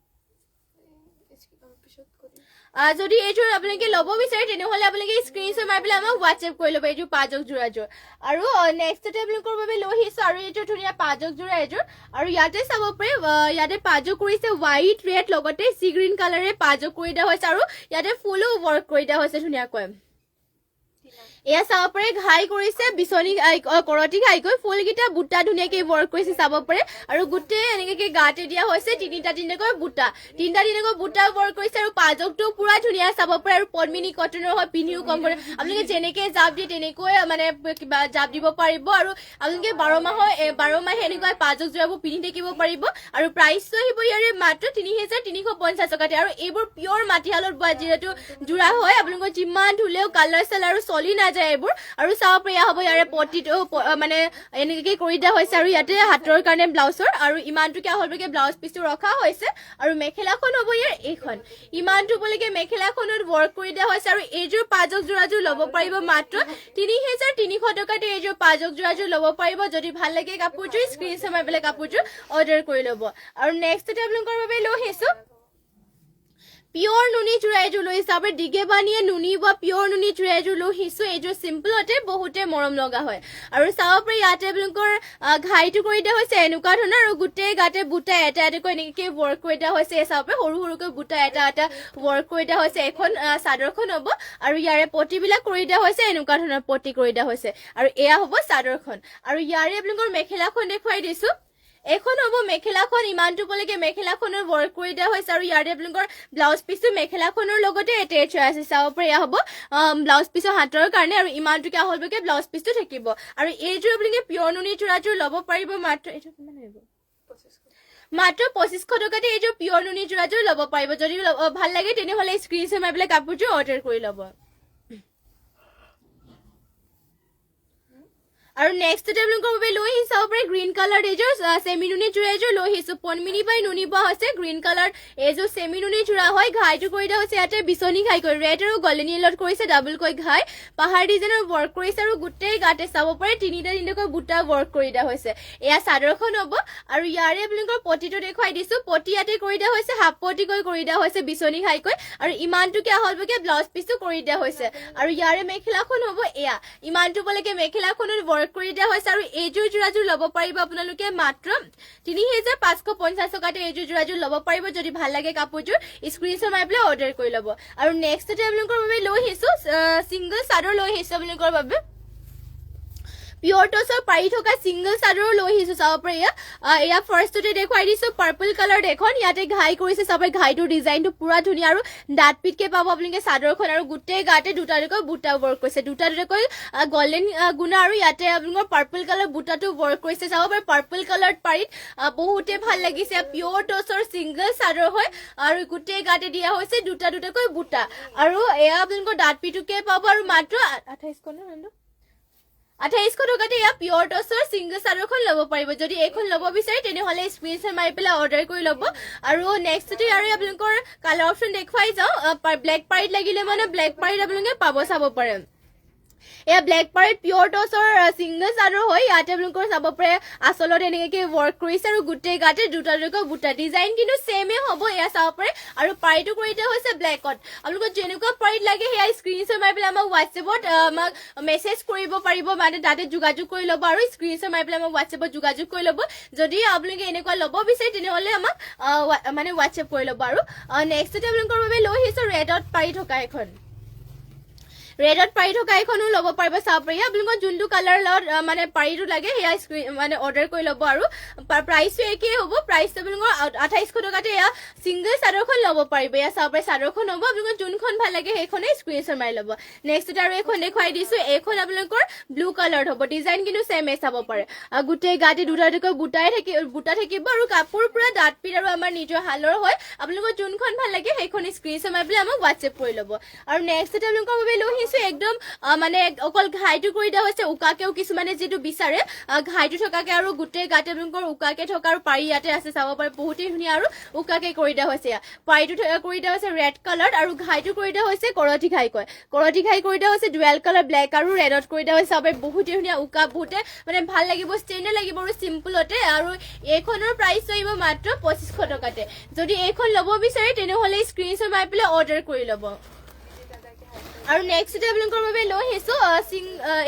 যদি এইযোৰ আপোনালোকে ল'ব বিচাৰে তেনেহলে আপোনালোকে স্ক্ৰিনশ্বট মাৰি পেলাই আমাক WhatsApp কৰি ল'ব এইযোৰ পাজক জোৰাজোৰ আৰু নেক্সট এটা আপোনালোকৰ বাবে লৈ আহিছো আৰু এইযোৰ ধুনিয়া পাজক জোৰা এযোৰ আৰু ইয়াতে চাব পাৰে ইয়াতে পাজক কৰিছে হোৱাইট ৰেড লগতে সি গ্ৰীণ কালাৰে পাজক কৰি দিয়া হৈছে আৰু ইয়াতে ফুলো ওয়াৰ্ক কৰি দিয়া হৈছে ধুনিয়াকৈ এয়া চাব পাৰে ঘাই কৰিছে বিচনী কৰতি ঘাইকৈ ফুলকেইটা বুটা ধুনীয়াকৈ ৱৰ্ক কৰিছে চাব পাৰে আৰু গোটেই এনেকৈ গাতে দিয়া হৈছে তিনিটাকৈ বুটা বুটা ৱৰ্ক কৰিছে আৰু পাজকটো পুৰা ধুনীয়া চাব পাৰে আৰু পদ্মিনী কটনৰ হয় পিন্ধিও কম কৰে আপোনালোকে যেনেকৈ জাপ দিয়ে তেনেকৈ মানে কিবা জাপ দিব পাৰিব আৰু আপোনালোকে 12 মাহে এনেকুৱা পাজক যোৰাবোৰ পিন্ধি থাকিব পাৰিব আৰু প্ৰাইচটো আহিব ইয়াৰে মাত্ৰ 3350 টকাতে আৰু এইবোৰ পিয়ৰ মাটিশালত বোৱা যিহেতু যোৰা হয় আপোনালোকৰ যিমান ধুলেও কালাৰ চালাৰ চলি নাযায় এইবোৰ আৰু চাব পাৰে হ'ব ইয়াৰে পটিটো মানে এনেকৈ কৰি দিয়া হৈছে আৰু ইয়াতে হাতৰ কাৰণে ব্লাউজৰ আৰু ইমানটো কিয় হ'লকে ব্লাউজ পিচটো ৰখা হৈছে আৰু মেখেলাখন হ'ব ইয়াৰ এইখন ইমানটো বলৈকে মেখেলাখনত ৱৰ্ক কৰি দিয়া হৈছে আৰু এইযোৰ পাজক যোৰাযোৰ ল'ব পাৰিব মাত্ৰ 3300 টকাতে এইযোৰ পাজক যোৰাযোৰ ল'ব পাৰিব যদি ভাল লাগে কাপোৰযোৰ স্ক্ৰীনশ্বট মাৰি পেলাই কাপোৰযোৰ অৰ্ডাৰ কৰি ল'ব আৰু নেক্সটতে আপোনালোকৰ বাবে লৈ আহিছোঁ পিয়ৰ নুনি চুৰা এযোৰ লৈ আহিছোঁ আপোনাৰ দিগে বানিয়ে নুনি বা পিয়ৰ নুনি চুৰা এযোৰ লৈ আহিছোঁ এইযোৰ চিম্পলতে বহুতে মৰম লগা হয় আৰু চাব পাৰি ইয়াতে আপোনালোকৰ ঘাইটো কৰি দিয়া হৈছে এনেকুৱা ধৰণৰ আৰু গোটেই গাতে বুটা এটা এটাকৈ এনেকৈ ৱৰ্ক কৰি দিয়া হৈছে এই চাব পাৰি সৰুকৈ বুটা এটা ৱৰ্ক কৰি দিয়া হৈছে এখন চাদৰখন হ'ব আৰু ইয়াৰে পটিবিলাক কৰি দিয়া হৈছে এনেকুৱা ধৰণৰ পটি কৰি দিয়া হৈছে আৰু এয়া হ'ব চাদৰখন আৰু ইয়াৰে আপোনালোকৰ মেখেলাখন দেখুৱাই দিছোঁ এখন হ'ব মেখেলাখন ইমানটো বলৈকে মেখেলাখনৰ ৱৰ্ক কৰি দিয়া হৈছে আৰু ইয়াৰে আপোনালোকৰ ব্লাউজ পিচটো মেখেলাখনৰ লগতে এটেচ হৈ আছে চাব পাৰে এয়া হ'ব ব্লাউজ পিচৰ হাতৰ কাৰণে আৰু ইমানটো কিয় হ'লকে ব্লাউজ পিচটো থাকিব আৰু এইযোৰ আপোনালোকে পিয়ৰ নুনি চুৰাযোৰ ল'ব পাৰিব মাত্ৰ এইটো কিমান আহিব মাত্ৰ 2500 টকাতে এইযোৰ পিয়ৰ নুনি চুৰাযোৰ ল'ব পাৰিব যদি ভাল লাগে তেনেহ'লে স্ক্ৰীনশ্বট মাৰি পেলাই কাপোৰযোৰ অৰ্ডাৰ কৰি ল'ব আৰু নেক্সটতে আপোনালোকৰ বাবে লৈ আহিছোঁ চাব পাৰে গ্ৰীণ কালাৰ এইযোৰ চেমি নুনি চুৰা এযোৰ লৈ আহিছোঁ পদ্মিনী বাই নুনি বোৱা হৈছে গ্ৰীণ কালাৰ এইযোৰ চেমি নুনি চুৰা হয় ঘাইটো কৰি দিয়া হৈছে ইয়াতে বিচনী ঘাই কৰি ৰেড আৰু গল্ডেন য়েলত কৰিছে ডাবলকৈ ঘাই পাহাৰ ডিজাইনৰ ৱৰ্ক কৰিছে আৰু গোটেই গাতে চাব পাৰে তিনিটাকৈ বুটা ৱৰ্ক কৰি দিয়া হৈছে এয়া চাদৰখন হ'ব আৰু ইয়াৰে আপোনালোকৰ পটিটো দেখুৱাই দিছোঁ পটি ইয়াতে কৰি দিয়া হৈছে হাফ পটিকৈ কৰি দিয়া হৈছে বিচনী ঘাইকৈ আৰু ইমানটো কিয় হ'লকে ব্লাউজ পিচটো কৰি দিয়া হৈছে আৰু ইয়াৰে মেখেলাখন হ'ব এয়া ইমানটো বলৈকে মেখেলাখনৰ ৱৰ্ক কৰি দিয়া হৈছে আৰু এইযোৰ যোৰাযোৰ ল'ব পাৰিব আপোনালোকে মাত্ৰ 3550 টকাতে এইযোৰ যোৰাযোৰ ল'ব পাৰিব যদি ভাল লাগে কাপোৰযোৰ স্ক্ৰীনশ্বট মাৰি পেলাই অৰ্ডাৰ কৰি ল'ব আৰু নেক্সটতে আপোনালোকৰ বাবে লৈ আহিছোঁ ছিংগল চাদৰ লৈ আহিছোঁ আপোনালোকৰ বাবে পিয়ৰ টচৰ পাৰি থকা ছিংগল চাদৰ লৈ আহিছোঁ চাব পাৰে এয়া ফাৰ্ষ্টতে দেখুৱাই দিছোঁ পাৰ্পল কালাৰ এখন ইয়াতে ঘাই কৰিছে চাব পাৰে ঘাইটোৰ ডিজাইনটো পুৰা ধুনীয়া আৰু ডাঠ পিটকৈ পাব আপোনালোকে চাদৰখন আৰু গোটেই গাতে দুটাকৈ বুটা ৱৰ্ক কৰিছে দুটাকৈ গল্ডেন গুণা আৰু ইয়াতে আপোনালোকৰ পাৰ্পল কালাৰ বুটাটো ৱৰ্ক কৰিছে চাব পাৰে পাৰ্পল কালাৰ পাৰিত বহুতে ভাল লাগিছে পিয়ৰ টচৰ ছিংগল চাদৰ হয় আৰু গোটেই গাতে দিয়া হৈছে দুটাকৈ বুটা আৰু এয়া আপোনালোকৰ ডাঠ পিটকৈ পাব আৰু মাত্ৰ 2800 টকাতে এয়া পিয়ৰ টচৰ ছিংগল চাদৰখন ল'ব পাৰিব যদি এইখন ল'ব বিচাৰে তেনেহ'লে স্ক্ৰীনশ্বট মাৰি পেলাই অৰ্ডাৰ কৰি ল'ব আৰু নেক্সটতে আৰু আপোনালোকৰ কালাৰ অপশ্যন দেখুৱাই যাওঁ ব্লেক পাৰিত লাগিলে মানে ব্লেক পাৰিত আপোনালোকে পাব চাব পাৰে এয়া ব্লেক পাৰিত পিয়ৰ টচৰ ছিংগল চাদৰ হয় ইয়াতে আপোনালোকৰ চাব পাৰে আচলতে এনেকৈ ৱৰ্ক কৰিছে আৰু গোটেই গাতে দুটাকৈ বুটা ডিজাইন কিন্তু ছেমে হ'ব এয়া চাব পাৰে আৰু পাৰিটো কৰি দিয়া হৈছে ব্লেকত আপোনালোকৰ যেনেকুৱা পাৰিত লাগে সেয়া স্ক্ৰীনশ্বট মাৰি পেলাই আমাক হোৱাটছএপত আমাক মেছেজ কৰিব পাৰিব মানে তাতে যোগাযোগ কৰি ল'ব আৰু স্ক্ৰীনশ্বট মাৰি পেলাই আমাক হোৱাটছএপত যোগাযোগ কৰি ল'ব যদি আপোনালোকে এনেকুৱা ল'ব বিচাৰে তেনেহ'লে আমাক মানে হোৱাটছএপ কৰি ল'ব আৰু নেক্সটতে আপোনালোকৰ বাবে লৈ আহিছোঁ ৰেডত পাৰি থকা এখন ৰেডত পাৰি থকা এখনো ল'ব পাৰিব চাব পাৰি আপোনালোকৰ যোনটো কালাৰ লগত মানে পাৰিটো লাগে সেয়া মানে অৰ্ডাৰ কৰি ল'ব আৰু প্ৰাইচটো একেই হ'ব প্ৰাইচটো আপোনালোকৰ 2800 টকাতে এয়া ছিংগল চাদৰখন ল'ব পাৰিব এয়া চাব পাৰি চাদৰখন হ'ব আপোনালোকৰ যোনখন ভাল লাগে সেইখনে স্ক্ৰীনশ্বট মাৰি ল'ব নেক্সটতে আৰু এখন দেখুৱাই দিছোঁ এইখন আপোনালোকৰ ব্লু কালাৰত হ'ব ডিজাইন কিন্তু ছেমে চাব পাৰে গোটেই গাতে দুটাকৈ বুটা থাকিব আৰু কাপোৰ পুৰা ডাঠ পিট আৰু আমাৰ নিজৰ হালৰ হয় আপোনালোকৰ যোনখন ভাল লাগে সেইখন স্ক্ৰীনশ্বট মাৰি পেলাই আমাক হোৱাটছএপ কৰি ল'ব আৰু নেক্সটতে আপোনালোকৰ বাবে লৈ একদম মানে অকল ঘাইটো কৰি দিয়া হৈছে উকাকেও কিছুমানে যিটো বিচাৰে ঘাইটো থকাকে আৰু গোটেই গাতে আপোনালোকৰ উকাকে থকা আৰু পাৰি ইয়াতে আছে চাব পাৰে বহুতেই ধুনীয়া আৰু উকাকে কৰি দিয়া হৈছে পাৰিটো কৰি দিয়া হৈছে ৰেড কালাৰ আৰু ঘাইটো কৰি দিয়া হৈছে কৰতি ঘাই কৰি দিয়া হৈছে ডুৱেল কালাৰ ব্লেক আৰু ৰেডত কৰি দিয়া হৈছে চাব পাৰে বহুতেই ধুনীয়া উকা বহুতে মানে ভাল লাগিব ষ্টেণ্ডাৰ্ড লাগিব আৰু চিম্পলতে আৰু এইখনৰ প্ৰাইচ আহিব মাত্ৰ 2500 টকাতে যদি এইখন ল'ব বিচাৰে তেনেহ'লে স্ক্ৰীনশ্বট মাৰি পেলাই অৰ্ডাৰ কৰি ল'ব আৰু নেক্সট আপোনালোকৰ বাবে লৈ আহিছো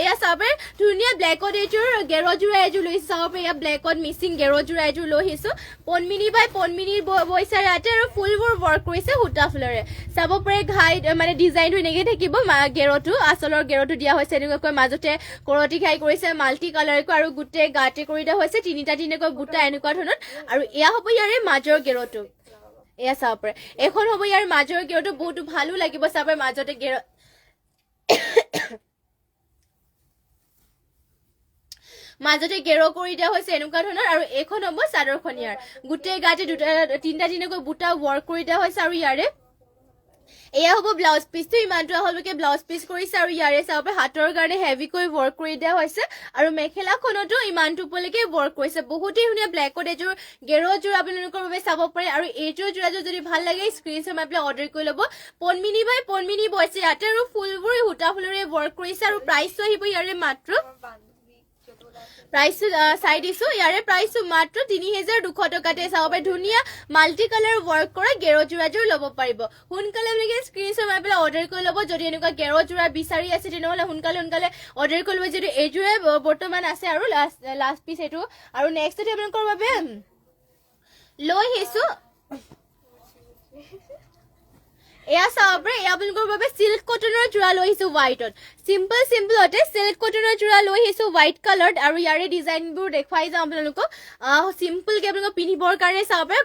এয়া চাবে ধুনীয়া ব্লেকত এযোৰ গেৰজোৰা এযোৰ লৈছো চাবে এয়া ব্লেকত মিচিং গেৰজোৰা এযোৰ লৈ আহিছো পনমিনি বাই পনমিনিৰ বৈছা ইয়াতে আৰু ফুলবোৰ ৱৰ্ক কৰিছে সূতা ফুলেৰে চাব পাৰে ঘাই মানে ডিজাইনটো এনেকৈ থাকিব গেৰটো আচলৰ গেৰটো দিয়া হৈছে এনেকুৱাকৈ মাজতে কৰতি ঘাই কৰিছে মাল্টি কালাৰকৈ আৰু গোটেই গাতে কৰি দিয়া হৈছে তিনিটাকৈ বুটা এনেকুৱা ধৰণৰ আৰু এয়া হ'ব ইয়াৰে মাজৰ গেৰটো এয়া চাব পাৰে এখন হ'ব ইয়াৰ মাজৰ গেৰটো বহুতো ভালো লাগিব চাব পাৰে মাজতে গেৰ মাজতে গেৰ কৰি দিয়া হৈছে এনেকুৱা ধৰণৰ আৰু এইখন হ'ব চাদৰখন ইয়াৰ গোটেই গাতে তিনিটাকৈ বুটা ৱৰ্ক কৰি দিয়া হৈছে আৰু ইয়াৰে এয়া হ'ব ব্লাউজ পিচটো ইমানটো হ'লকে ব্লাউজ পিচ কৰিছে আৰু ইয়াৰে চাব হাতৰ কাৰণে হেভিকৈ ৱৰ্ক কৰি দিয়া হৈছে আৰু মেখেলাখনতো ইমানটো উপলৈকে ৱৰ্ক কৰিছে বহুতেই ধুনীয়া ব্লেকত এযোৰ গেৰযোৰ আপোনালোকৰ বাবে চাব পাৰে আৰু এইযোৰ যোৰাযোৰ যদি ভাল লাগে স্ক্ৰীনশ্বট মাৰি পেলাই অৰ্ডাৰ কৰি ল'ব পনমিনি বাই পনমিনি বৈছে ইয়াতে আৰু ফুলবোৰ সূতা ফুলেৰে ৱৰ্ক কৰিছে আৰু প্ৰাইচটো আহিব ইয়াৰে মাত্ৰ প্ৰাইচটো চাই দিছো ইয়াৰে প্ৰাইচটো মাত্ৰ ৩,২০০ টকাতে চাব পাৰে ধুনীয়া মাল্টি কালাৰ ৱৰ্ক কৰা গেৰযোৰাযোৰ ল'ব পাৰিব সোনকালে আপোনালোকে স্ক্ৰীনশ্বট মাৰি পেলাই অৰ্ডাৰ কৰি ল'ব যদি এনেকুৱা গেৰযোৰা বিচাৰি আছে তেনেহ'লে সোনকালে অৰ্ডাৰ কৰি ল'ব যদি এইযোৰে বৰ্তমান আছে আৰু লাষ্ট পিচ এইটো আৰু নেক্সট আপোনালোকৰ বাবে লৈ আহিছো এয়া চাব পাৰে এয়া আপোনালোকৰ বাবে চিল্ক কটনৰ যোৰা লৈ আহিছো হোৱাইটত চিম্পলতে চিল্ক কটনৰ যোৰা লৈ আহিছো হোৱাইট কালাৰত আৰু ইয়াৰে ডিজাইনবোৰ দেখুৱাই যাওঁ আপোনালোকক চিম্পলকে আপোনালোকক পিন্ধিবৰ কাৰণে চাব পাৰে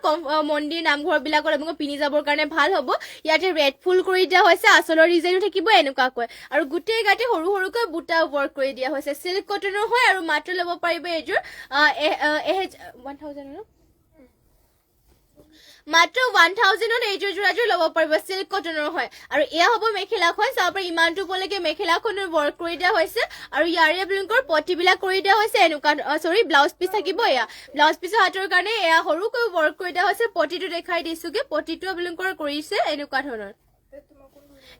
মন্দিৰ নামঘৰবিলাকত আপোনালোকক পিন্ধি যাবৰ কাৰণে ভাল হ'ব ইয়াতে ৰেড ফুল কৰি দিয়া হৈছে আচলৰ ডিজাইনো থাকিব এনেকুৱাকৈ আৰু গোটেই গাতে সৰু সৰুকৈ বুটা ৱৰ্ক কৰি দিয়া হৈছে চিল্ক কটনৰ হয় আৰু মাত্ৰ ল'ব পাৰিব এইযোৰ 1,000 মাত্ৰ 1,000ত এইযোৰ যোৰাযোৰ ল'ব পাৰিব চিল্ক কটনৰ হয় আৰু এয়া হ'ব মেখেলাখন চাব পাৰে ইমানটো উপলৈকে মেখেলাখনৰ ৱৰ্ক কৰি দিয়া হৈছে আৰু ইয়াৰে আপোনালোকৰ পটিবিলাক কৰি দিয়া হৈছে এনেকুৱা ব্লাউজ পিচ থাকিব এয়া ব্লাউজ পিচৰ হাতৰ কাৰণে এয়া সৰুকৈ ৱৰ্ক কৰি দিয়া হৈছে পটিটো দেখাই দিছোগে পটিটো আপোনালোকৰ কৰিছে এনেকুৱা ধৰণৰ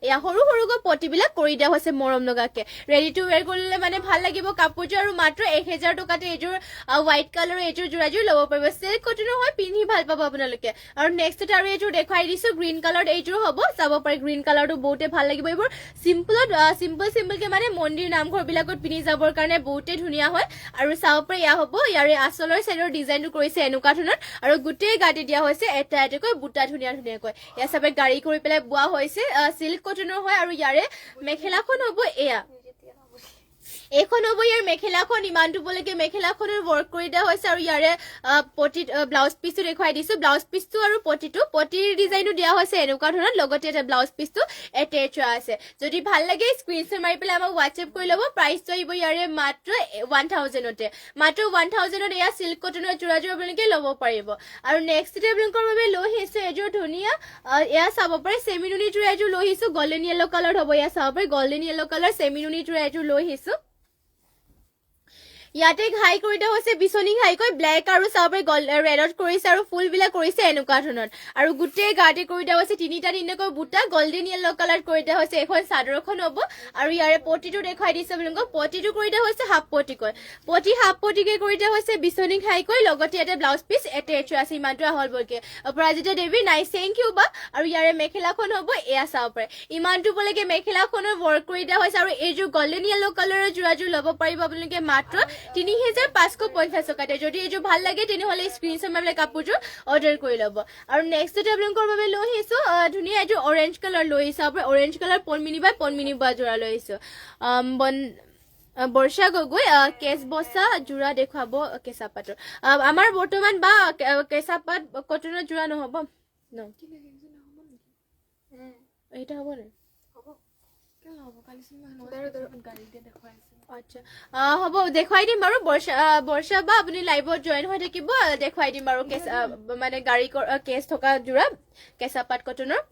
এয়া সৰু সৰুকৈ পটিবিলাক কৰি দিয়া হৈছে মৰম লগাকে ৰেডি টু ৱেৰ কৰিলে মানে ভাল লাগিব কাপোৰযোৰ আৰু মাত্ৰ 1,000 টকাতে এইযোৰ হোৱাইট কালাৰৰ এইযোৰ যোৰাযোৰ ল'ব পাৰিব চিল্ক কটনৰ হয় পিন্ধি ভাল পাব আপোনালোকে আৰু নেক্সট আৰু এইযোৰ দেখুৱাই দিছো গ্ৰীণ কালাৰত এইযোৰ হ'ব চাব পাৰে গ্ৰীণ কালাৰটো বহুতে ভাল লাগিব এইবোৰ চিম্পলকে মানে মন্দিৰ নামঘৰ বিলাকত পিন্ধি যাবৰ কাৰণে বহুতে ধুনীয়া হয় আৰু চাব পাৰে এয়া হ'ব ইয়াৰে আচলৰ চাইডৰ ডিজাইনটো কৰিছে এনেকুৱা ধৰণৰ আৰু গোটেই গাতে দিয়া হৈছে এটা এটাকৈ বুটা ধুনীয়াকৈ এয়া চাবে গাড়ী কৰি পেলাই বোৱা হৈছে চিল্ক কটনৰ হয় আৰু ইয়াৰে মেখেলাখন হ'ব এয়া এইখন হ'ব ইয়াৰ মেখেলাখন ইমানটো উপলৈকে মেখেলাখনৰ ৱৰ্ক কৰি দিয়া হৈছে আৰু ইয়াৰে পটি ব্লাউজ পিচটো দেখুৱাই দিছো ব্লাউজ পিচটো আৰু পটিৰ ডিজাইনো দিয়া হৈছে এনেকুৱা ধৰণৰ লগতে এটা ব্লাউজ পিচটো এটেচ হোৱা আছে যদি ভাল লাগে স্ক্ৰীনশ্বট মাৰি পেলাই আমাক হোৱাটছএপ কৰি ল'ব প্ৰাইচটো আহিব ইয়াৰে মাত্ৰ 1,000তে মাত্ৰ 1,000ত এয়া চিল্ক কটনৰ যোৰাযোৰ আপোনালোকে ল'ব পাৰিব আৰু নেক্সট আপোনালোকৰ বাবে লৈ আহিছো এযোৰ ধুনীয়া এয়া চাব পাৰে চেমিনুনি যোৰা এযোৰ লৈ আহিছো গল্ডেন য়েল্লো কালাৰত হ'ব এয়া চাব পাৰে গল্ডেন য়েল্লো কালাৰ চেমিনুনি যোৰা এযোৰ লৈ আহিছো ইয়াতে ঘাই কৰি দিয়া হৈছে বিচনী ঘাইকৈ ব্লেক আৰু চাব পাৰে ৰেডত কৰিছে আৰু ফুলবিলাক কৰিছে এনেকুৱা ধৰণৰ আৰু গোটেই গাতে কৰি দিয়া হৈছে তিনিটাকৈ বুটা গল্ডেন য়েল্লো কালাৰ কৰি দিয়া হৈছে এখন চাদৰখন হ'ব আৰু ইয়াৰে পটিটো দেখুৱাই দিছে আপোনালোকক পটিটো কৰি দিয়া হৈছে হাফ পটিকে কৰি দিয়া হৈছে বিচনী ঘাইকৈ লগতে ইয়াতে ব্লাউজ পিচ এটেচ আছে ইমানটো আহল বলকে অপৰাজিতা দেৱী নাইচ থেংক ইউ বা আৰু ইয়াৰে মেখেলাখন হ'ব এয়া চাব পাৰে ইমানটো উপলৈকে মেখেলাখনৰ ৱৰ্ক কৰি দিয়া হৈছে আৰু এইযোৰ গল্ডেন য়েল্লো কালাৰৰ যোৰাযোৰ ল'ব পাৰিব আপোনালোকে মাত্ৰ ৩,৫৫০ টকাতে যদি এইযোৰ ভাল লাগে তেনেহ'লে স্ক্ৰীনশ্বট মাৰি কাপোৰযোৰ অৰ্ডাৰ কৰি ল'ব আৰু নেক্সট আপোনালোকৰ বাবে লৈ আহিছো ধুনীয়া এইযোৰ অৰেঞ্জ কালাৰ লৈ আহিছো আপোনাৰ অৰেঞ্জ কালাৰ পনমিনি বাই পনমিনি বোৱা যোৰা লৈ আহিছো বৰ্ষা গগৈ কেচ বচা যোৰা দেখুৱাব কেঁচা পাতৰ আমাৰ বৰ্তমান বা কেঁচা পাত কটনৰ যোৰা নহ'ব এইটা হ'ব নে আচ্ছা হ'ব দেখুৱাই দিম বাৰু বৰ্ষা বা আপুনি লাইভত জইন হৈ থাকিব দেখুৱাই দিম বাৰু মানে গাড়ী কেছ থকা যোৰা কেঁচা পাত কটনৰ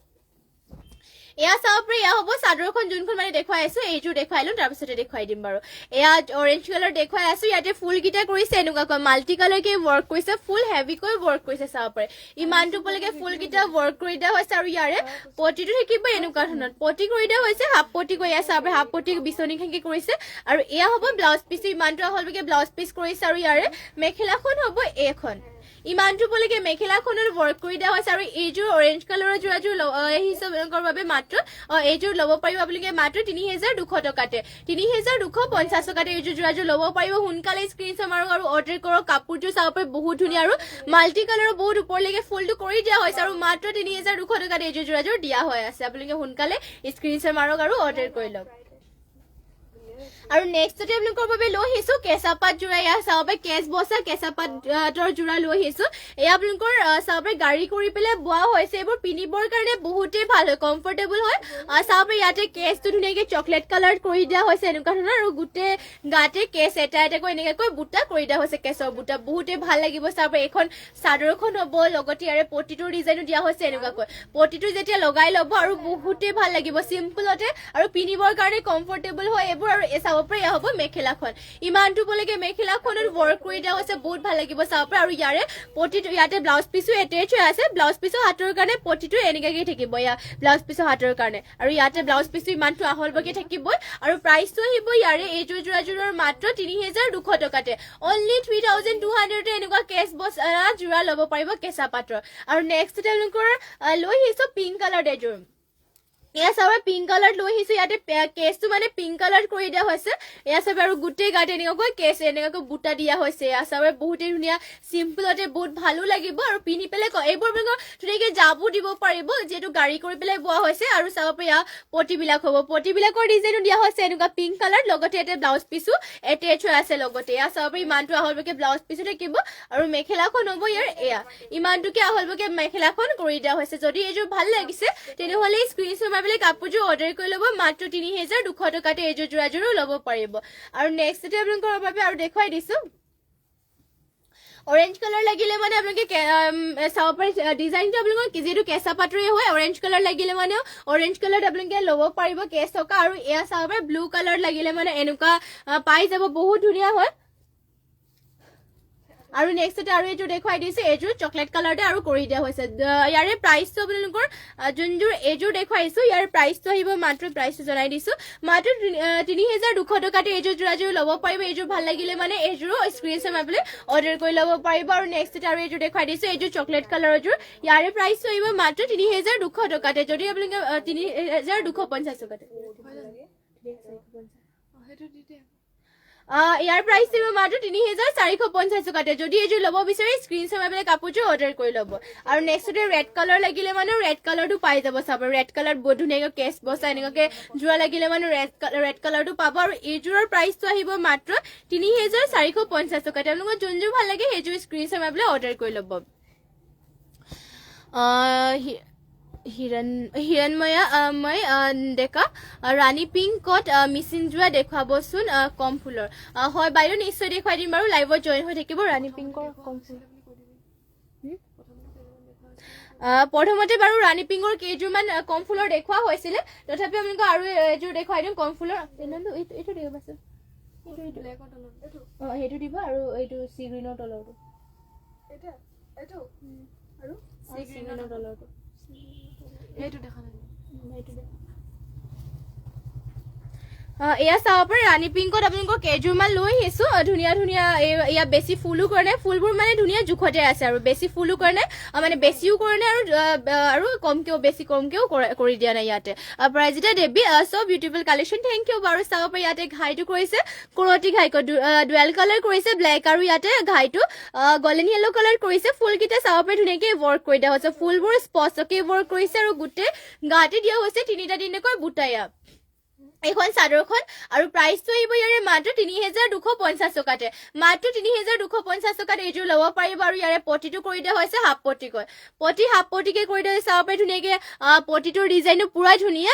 এয়া চাব পাৰে এয়া হ'ব চাদৰখন যোনখন মানে দেখুৱাই আছো এইযোৰ দেখুৱাই লওঁ তাৰপিছতে দেখুৱাই দিম বাৰু এয়া অৰেঞ্জ কালাৰ দেখুৱাই আছো ইয়াতে ফুলকেইটা কৰিছে এনেকুৱাকৈ মাল্টি কালাৰকে ৱৰ্ক কৰিছে ফুল হেভিকৈ ৱৰ্ক কৰিছে চাব পাৰে ইমানটো উপলৈকে ফুলকেইটা ৱৰ্ক কৰি দিয়া হৈছে আৰু ইয়াৰে পটিটো থাকিব এনেকুৱা ধৰণৰ পটি কৰি দিয়া হৈছে হাফ পটি কৰি আছে চাব পাৰে হাফ পটি বিচনী খাকি কৰিছে আৰু এয়া হ'ব ব্লাউজ পিচ ইমানটো হ'লকে ব্লাউজ পিচ কৰিছে আৰু ইয়াৰে মেখেলাখন হ'ব এইখন ইমানটো পলৈকে মেখেলাখনৰ ৱৰ্ক কৰি দিয়া হৈছে আৰু এইযোৰ অৰেঞ্জ কালাৰৰ যোৰাযোৰ হিচাপৰ বাবে মাত্ৰ এইযোৰ ল'ব পাৰিব আপোনালোকে মাত্ৰ ৩,২০০ টকাতে ৩,২৫০ টকাতে এইযোৰ যোৰাযোৰ ল'ব পাৰিব সোনকালে স্ক্ৰীনশ্বট মাৰক আৰু অৰ্ডাৰ কৰক কাপোৰযোৰ চাব পাৰে বহুত ধুনীয়া আৰু মাল্টি কালাৰৰ বহুত ওপৰলৈকে ফুলটো কৰি দিয়া হৈছে আৰু মাত্ৰ ৩,২০০ টকাতে এইযোৰ যোৰাযোৰ দিয়া হৈ আছে আপোনালোকে সোনকালে স্ক্ৰীনশ্বট মাৰক আৰু অৰ্ডাৰ কৰি লওক আৰু নেক্সটতে আপোনালোকৰ বাবে লৈ আহিছো কেঁচা পাত যোৰা এয়া চাব পাৰে কেঁচ বচা কেঁচা পাতৰ যোৰা লৈ আহিছো এয়া আপোনালোকৰ চাব পাৰে গাড়ী কৰি পেলাই বোৱা হৈছে এইবোৰ পিন্ধিবৰ কাৰণে বহুতেই ভাল হয় কমফৰ্টেবল হয় চাব পাৰে ইয়াতে কেঁচটো ধুনীয়াকৈ চকলেট কালাৰ কৰি দিয়া হৈছে এনেকুৱা ধৰণৰ আৰু গোটেই গাতে কেঁচ এটা এটাকৈ এনেকৈ বুটা কৰি দিয়া হৈছে কেঁচৰ বুটা বহুতেই ভাল লাগিব চাব পাৰে এইখন চাদৰখন হ'ব লগতে ইয়াৰে পটিটোৰ ডিজাইনো দিয়া হৈছে এনেকুৱাকৈ পটিটো যেতিয়া লগাই ল'ব আৰু বহুতেই ভাল লাগিব চিম্পলতে আৰু পিন্ধিবৰ কাৰণে কমফৰ্টেবল হয় এইবোৰ আৰু চাব পাৰে হ'ব মেখেলাখন ইমানটো পলৈকে মেখেলাখনত ৱৰ্ক কৰি দিয়া হৈছে বহুত ভাল লাগিব চাব পাৰে আৰু ইয়াৰে পটিটো ইয়াতে ব্লাউজ পিছো এটেচ হৈ আছে ব্লাউজ পিছৰ হাতৰ কাৰণে পটিটো এনেকুৱাকৈ থাকিব ইয়াৰ ব্লাউজ পিছৰ হাতৰ কাৰণে আৰু ইয়াতে ব্লাউজ পিছো ইমানটো আহলবকৈ থাকিবই আৰু প্ৰাইচটো আহিব ইয়াৰে এইযোৰ যোৰাযোৰৰ মাত্ৰ ৩,২০০ টকাতে অনলি 3,200 এনেকুৱা কেছ বচা যোৰা ল'ব পাৰিব কেঁচা পাতৰ আৰু নেক্সট তেওঁলোকৰ লৈ আহিছো পিংক কালাৰ এযোৰ এয়া চাব পিংক কালাৰ লৈ আহিছো ইয়াতে কেছটো মানে পিংক কালাৰ কৰি দিয়া হৈছে এয়া চাব আৰু গোটেই গাতে এনেকুৱাকৈ কেছ এনেকুৱাকৈ বুটা দিয়া হৈছে এয়া চাব বহুতেই ধুনীয়া চিম্পলতে বহুত ভালো লাগিব আৰু পিন্ধি পেলাই এইবোৰ আপোনালোকৰ ধুনীয়াকৈ জাবো দিব পাৰিব যিহেতু গাড়ী কৰি পেলাই বোৱা হৈছে আৰু চাব পাৰে ইয়াৰ পটিবিলাক হ'ব পটিবিলাকৰ ডিজাইনো দিয়া হৈছে এনেকুৱা পিংক কালাৰ লগতে ইয়াতে ব্লাউজ পিছো এটেচ হৈ আছে লগতে এয়া চাব পাৰে ইমানটো আহলবকৈ ব্লাউজ পিছো থাকিব আৰু মেখেলাখন হ'ব ইয়াৰ এয়া ইমানটোকে আহলবকৈ মেখেলাখন কৰি দিয়া হৈছে যদি এইযোৰ ভাল লাগিছে তেনেহ'লে স্ক্ৰীনশ্বট কাপোৰযোৰ অৰ্ডাৰ কৰি ল'ব মাত্ৰ ৩,২০০ টকাতে এইযোৰ যোৰাযোৰো ল'ব পাৰিব আৰু নেক্সটতে আপোনালোকৰ বাবে আৰু দেখুৱাই দিছো অৰেঞ্জ কালাৰ লাগিলে মানে আপোনালোকে চাব পাৰে ডিজাইনটো আপোনালোকৰ যিহেতু কেঁচা পাতৰে হয় অৰেঞ্জ কালাৰ লাগিলে মানে অৰেঞ্জ কালাৰ আপোনালোকে ল'ব পাৰিব কেঁচ থকা আৰু এয়া চাব পাৰে ব্লু কালাৰ লাগিলে মানে এনেকুৱা পাই যাব বহুত ধুনীয়া হয় আৰু নেক্সটতে আৰু এইযোৰ দেখুৱাই দিছে এইযোৰ চকলেট কালাৰতে আৰু কৰি দিয়া হৈছে ইয়াৰে প্ৰাইচটো আপোনালোকৰ যোনযোৰ এইযোৰ দেখুৱাইছো ইয়াৰ প্ৰাইচটো আহিব মাত্ৰ প্ৰাইচটো জনাই দিছো মাত্ৰ ৩,২০০ টকাতে এইযোৰ যোৰাযোৰ ল'ব পাৰিব এইযোৰ ভাল লাগিলে মানে এইযোৰো স্ক্ৰীনশ্বট মাৰি পেলাই অৰ্ডাৰ কৰি ল'ব পাৰিব আৰু নেক্সটতে আৰু এইযোৰ দেখুৱাই দিছো এইযোৰ চকলেট কালাৰৰযোৰ ইয়াৰে প্ৰাইচটো আহিব মাত্ৰ ৩,২০০ টকাতে যদি আপোনালোকে ৩,২৫০ টকাতে ইয়াৰ প্ৰাইচ দিব মাত্ৰ ৩,৪৫০ টকাতে যদি এইযোৰ ল'ব বিচাৰে স্ক্ৰীনশ্বট মাৰি পেলাই কাপোৰযোৰ অৰ্ডাৰ কৰি ল'ব আৰু নেক্সটতে ৰেড কালাৰ লাগিলে মানে ৰেড কালাৰটো পাই যাব চাব ৰেড কালাৰ বহুত ধুনীয়াকৈ কেছ বচা এনেকুৱাকৈ যোৰা লাগিলে মানে ৰেড কালাৰটো পাব আৰু এইযোৰৰ প্ৰাইচটো আহিব মাত্ৰ ৩,৪৫০ টকা তেওঁলোকৰ যোনযোৰ ভাল লাগে সেইযোৰ স্ক্ৰীনশ্বট মাৰি পেলাই অৰ্ডাৰ কৰি ল'ব হিৰণময়া মই ডেকা ৰাণী পিংকত মিচিং যোৰা দেখুৱাবচোন কম ফুলৰ হয় বাইদেউ নিশ্চয় দেখুৱাই দিম বাৰু লাইভত জইন হৈ থাকিব ৰাণী পিংকৰ কম ফুল প্ৰথমতে বাৰু ৰাণী পিংকৰ কেইযোৰমান কম ফুলৰ দেখুওৱা হৈছিলে তথাপি আপোনালোকক আৰু এযোৰ দেখুৱাই দিম কম ফুলৰ এইটো দিব পাইছে সেইটো দিব আৰু এইটো চি গ্ৰীণৰ তলৰটো চি গ্ৰীণৰ তলৰটো এয়া চাব পাৰে ৰাণী পিংকত আপোনালোকৰ কেইযোৰমান লৈ আহিছো ধুনীয়া ধুনীয়া এয়া বেছি ফুলো কাৰণে ফুলবোৰ মানে ধুনীয়া জোখতে আছে আৰু বেছি ফুলো কাৰণে মানে বেছিও কৰে নাই আৰু কমকেও বেছি কমকেও কৰি দিয়া নাই ইয়াতে প্ৰাইজিতা দেৱী চ' বিউটিফুল কালেকশ্যন থেংক ইউ বাৰু চাব পাৰে ইয়াতে ঘাইটো কৰিছে কৰতি ঘাই ডুৱেল কালাৰ কৰিছে ব্লেক আৰু ইয়াতে ঘাইটো গল্ডেন য়েল্লো কালাৰ কৰিছে ফুলকেইটা চাব পাৰে ধুনীয়াকৈ ৱৰ্ক কৰি দিয়া হৈছে ফুলবোৰ স্পষ্টকৈ ৱৰ্ক কৰিছে আৰু গোটেই গাতে দিয়া হৈছে তিনিটা তিনিটাকৈ বুটায়া এইখন চাদৰখন আৰু প্ৰাইচটো আহিব ইয়াৰে মাত্ৰ ৩,২৫০ টকাতে মাত্ৰ ৩,২৫০ টকাত এইযোৰ ল'ব পাৰিব আৰু ইয়াৰে পটিটো কৰি দিয়া হৈছে হাফ পটিকৈ হাফ পটিকে কৰি দিয়া চাব পাৰি ধুনীয়াকৈ পটিটোৰ ডিজাইনটো পুৰা ধুনীয়া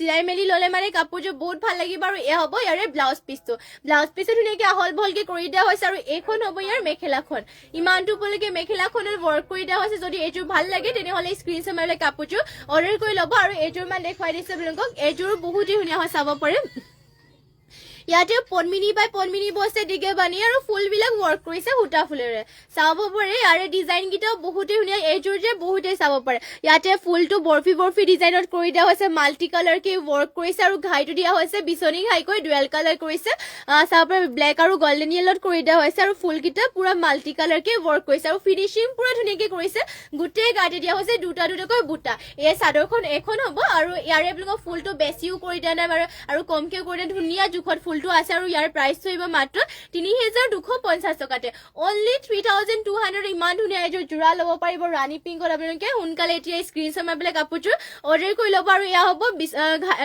চিলাই মেলি ল'লে মানে কাপোৰযোৰ বহুত ভাল লাগিব আৰু এয়া হ'ব ইয়াৰে ব্লাউজ পিচটো ধুনীয়াকৈ আহল বহলকৈ কৰি দিয়া হৈছে আৰু এইখন হ'ব ইয়াৰ মেখেলাখন ইমানটো উপলৈকে মেখেলাখনত ৱৰ্ক কৰি দিয়া হৈছে যদি এইযোৰ ভাল লাগে তেনেহ'লে স্ক্ৰীনশ্বট মাৰি কাপোৰযোৰ অৰ্ডাৰ কৰি ল'ব আৰু এইযোৰ মান দেখুৱাই দিছে আপোনালোকক এইযোৰো বহুতেই ধুনীয়া হয় চাব পাৰে ইয়াতে পদ্মিনী বাই পদ্মিনী বৈছে দিগে বানি আৰু ফুলবিলাক ৱৰ্ক কৰিছে সূতা ফুলেৰে চাব পাৰে ইয়াৰে ডিজাইন কেইটাও বহুতেই ধুনীয়া এইযোৰ যে বহুতেই চাব পাৰে ইয়াতে ফুলটো বৰফি বৰফি ডিজাইনত কৰি দিয়া হৈছে মাল্টি কালাৰ কে ৱৰ্ক কৰিছে আৰু ঘাইটো দিয়া হৈছে বিচনী ঘাইকৈ ডুৱেল কালাৰ কৰিছে চাব পাৰে ব্লেক আৰু গোল্ডেন য়েলত কৰি দিয়া হৈছে আৰু ফুলকেইটা পুৰা মাল্টি কালাৰ কে ৱৰ্ক কৰিছে আৰু ফিনিচিং পুৰা ধুনীয়াকৈ কৰিছে গোটেই গাতে দিয়া হৈছে দুটা দুটাকৈ বুটা এই চাদৰখন এখন হ'ব আৰু ইয়াৰে আপোনালোকৰ ফুলটো বেছিও কৰি দিয়া নাই আৰু কমকেও কৰি দিয়া ধুনীয়া জোখত ফুলটো আছে আৰু ইয়াৰ প্ৰাইচটো আহিব মাত্ৰ ৩,২৫০ টকাতে অনলি 3,200 ইমান ধুনীয়া এযোৰ জোৰা ল'ব পাৰিব ৰাণী পিংকত আপোনালোকে সোনকালে এতিয়া স্ক্ৰীনশ্বট মাৰি পেলাই কাপোৰযোৰ অৰ্ডাৰ কৰি ল'ব আৰু এয়া হ'ব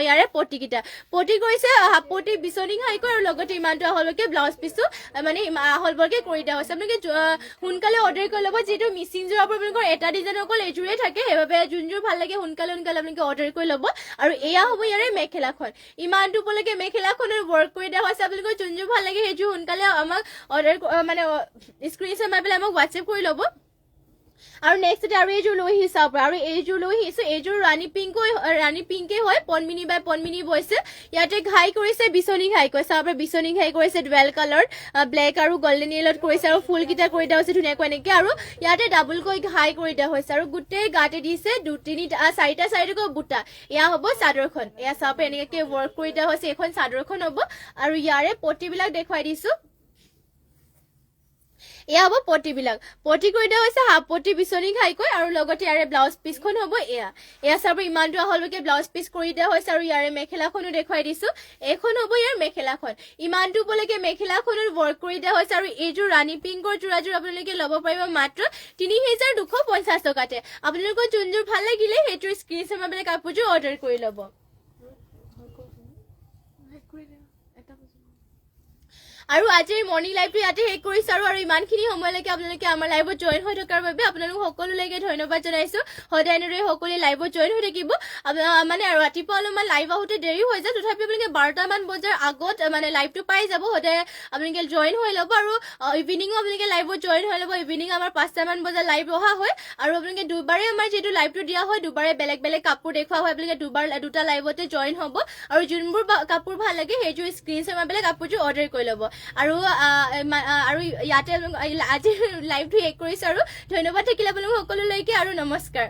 ইয়াৰে পটিকেইটা পটি কৰিছে হাফ পটি বিচনী ঘাইকৈ আৰু লগতে ইমানটো আহলকে ব্লাউজ পিচটো মানে আহলবৰকে কৰি দিয়া হৈছে আপোনালোকে সোনকালে অৰ্ডাৰ কৰি ল'ব যিহেতু মিচিং জোৰা আপোনালোকৰ এটা ডিজাইন অকল এইযোৰে থাকে সেইবাবে যোনযোৰ ভাল লাগে সোনকালে আপোনালোকে অৰ্ডাৰ কৰি ল'ব আৰু এয়া হ'ব ইয়াৰে মেখেলাখন ইমানটো উপলক্ষে মেখেলাখনৰ ৱৰ্ক কৰি দিয়া হৈছে আপোনালোকৰ যোনযোৰ ভাল লাগে সেইযোৰ সোনকালে আমাক অৰ্ডাৰ মানে স্ক্ৰীনশ্বট মাৰি পেলাই আমাক হোৱাটছএপ কৰি ল'ব আৰু নেক্সট আৰু এইযোৰ লৈ আহিছে আৰু এইযোৰ লৈ আহিছো এইযোৰ ৰাণী পিংকে হয় পদ্মিনী বাই পদ্মিনী বৈছে ইয়াতে ঘাই কৰিছে বিচনী ঘাইকৈ চাব বিচনী ঘাই কৰিছে ডুৱেল কালাৰ ব্লেক আৰু গোল্ডেন য়েলত কৰিছে আৰু ফুলকেইটা কৰি দিয়া হৈছে ধুনীয়াকৈ এনেকৈ আৰু ইয়াতে ডাবলকৈ ঘাই কৰি দিয়া হৈছে আৰু গোটেই গাতে দিছে চাৰিটাকৈ বুটা এয়া হ'ব চাদৰখন এয়া চাব এনেকৈ ৱৰ্ক কৰি দিয়া হৈছে এইখন চাদৰখন হ'ব আৰু ইয়াৰে পটিবিলাক দেখুৱাই দিছো এয়া হ'ব পটিবিলাক পটি কৰি দিয়া হৈছে হাফ পটি বিচনী ঘাইকৈ আৰু লগতে ইয়াৰে ব্লাউজ পিচখন হ'ব এয়া চাব ইমানটো আহলকে ব্লাউজ পিচ কৰি দিয়া হৈছে আৰু ইয়াৰে মেখেলাখনো দেখুৱাই দিছো এইখন হ'ব ইয়াৰ মেখেলাখন ইমানটো উপলক্ষে মেখেলাখনৰ ৱৰ্ক কৰি দিয়া হৈছে আৰু এইযোৰ ৰাণী পিংকৰ যোৰাযোৰ আপোনালোকে ল'ব পাৰিব মাত্ৰ ৩,২৫০ টকাতে আপোনালোকৰ যোনযোৰ ভাল লাগিলে সেইটোৰ স্ক্ৰীনশ্বট মাৰি পেলাই কাপোৰযোৰ অৰ্ডাৰ কৰি ল'ব আৰু আজিৰ মৰ্নিং লাইভটো ইয়াতে শেষ কৰিছো আৰু ইমানখিনি সময়লৈকে আপোনালোকে আমাৰ লাইভত জইন হৈ থকাৰ বাবে আপোনালোক সকলোলৈকে ধন্যবাদ জনাইছো সদায় এনেদৰে সকলোৱে লাইভত জইন হৈ থাকিব মানে ৰাতিপুৱা অলপমান লাইভ আহোঁতে দেৰি হৈ যায় তথাপি আপোনালোকে ১২টামান বজাৰ আগত মানে লাইভটো পাই যাব সদায় আপোনালোকে জইন হৈ ল'ব আৰু ইভিনিঙো আপোনালোকে লাইভত জইন হৈ ল'ব ইভিনিং আমাৰ ৫টামান বজাত লাইভ অহা হয় আৰু আপোনালোকে দুবাৰে আমাৰ যিহেতু লাইভটো দিয়া হয় দুবাৰে বেলেগ বেলেগ কাপোৰ দেখুওৱা হয় আপোনালোকে দুটা লাইভতে জইন হ'ব আৰু যোনবোৰ কাপোৰ ভাল লাগে সেইযোৰ স্ক্ৰীনশ্বট মাৰি পেলাই কাপোৰযোৰ অৰ্ডাৰ কৰি ল'ব আৰু ইয়াতে আজিৰ লাইভটো শেষ কৰিছো আৰু ধন্যবাদ থাকিলে আপোনালোক সকলোলৈকে আৰু নমস্কাৰ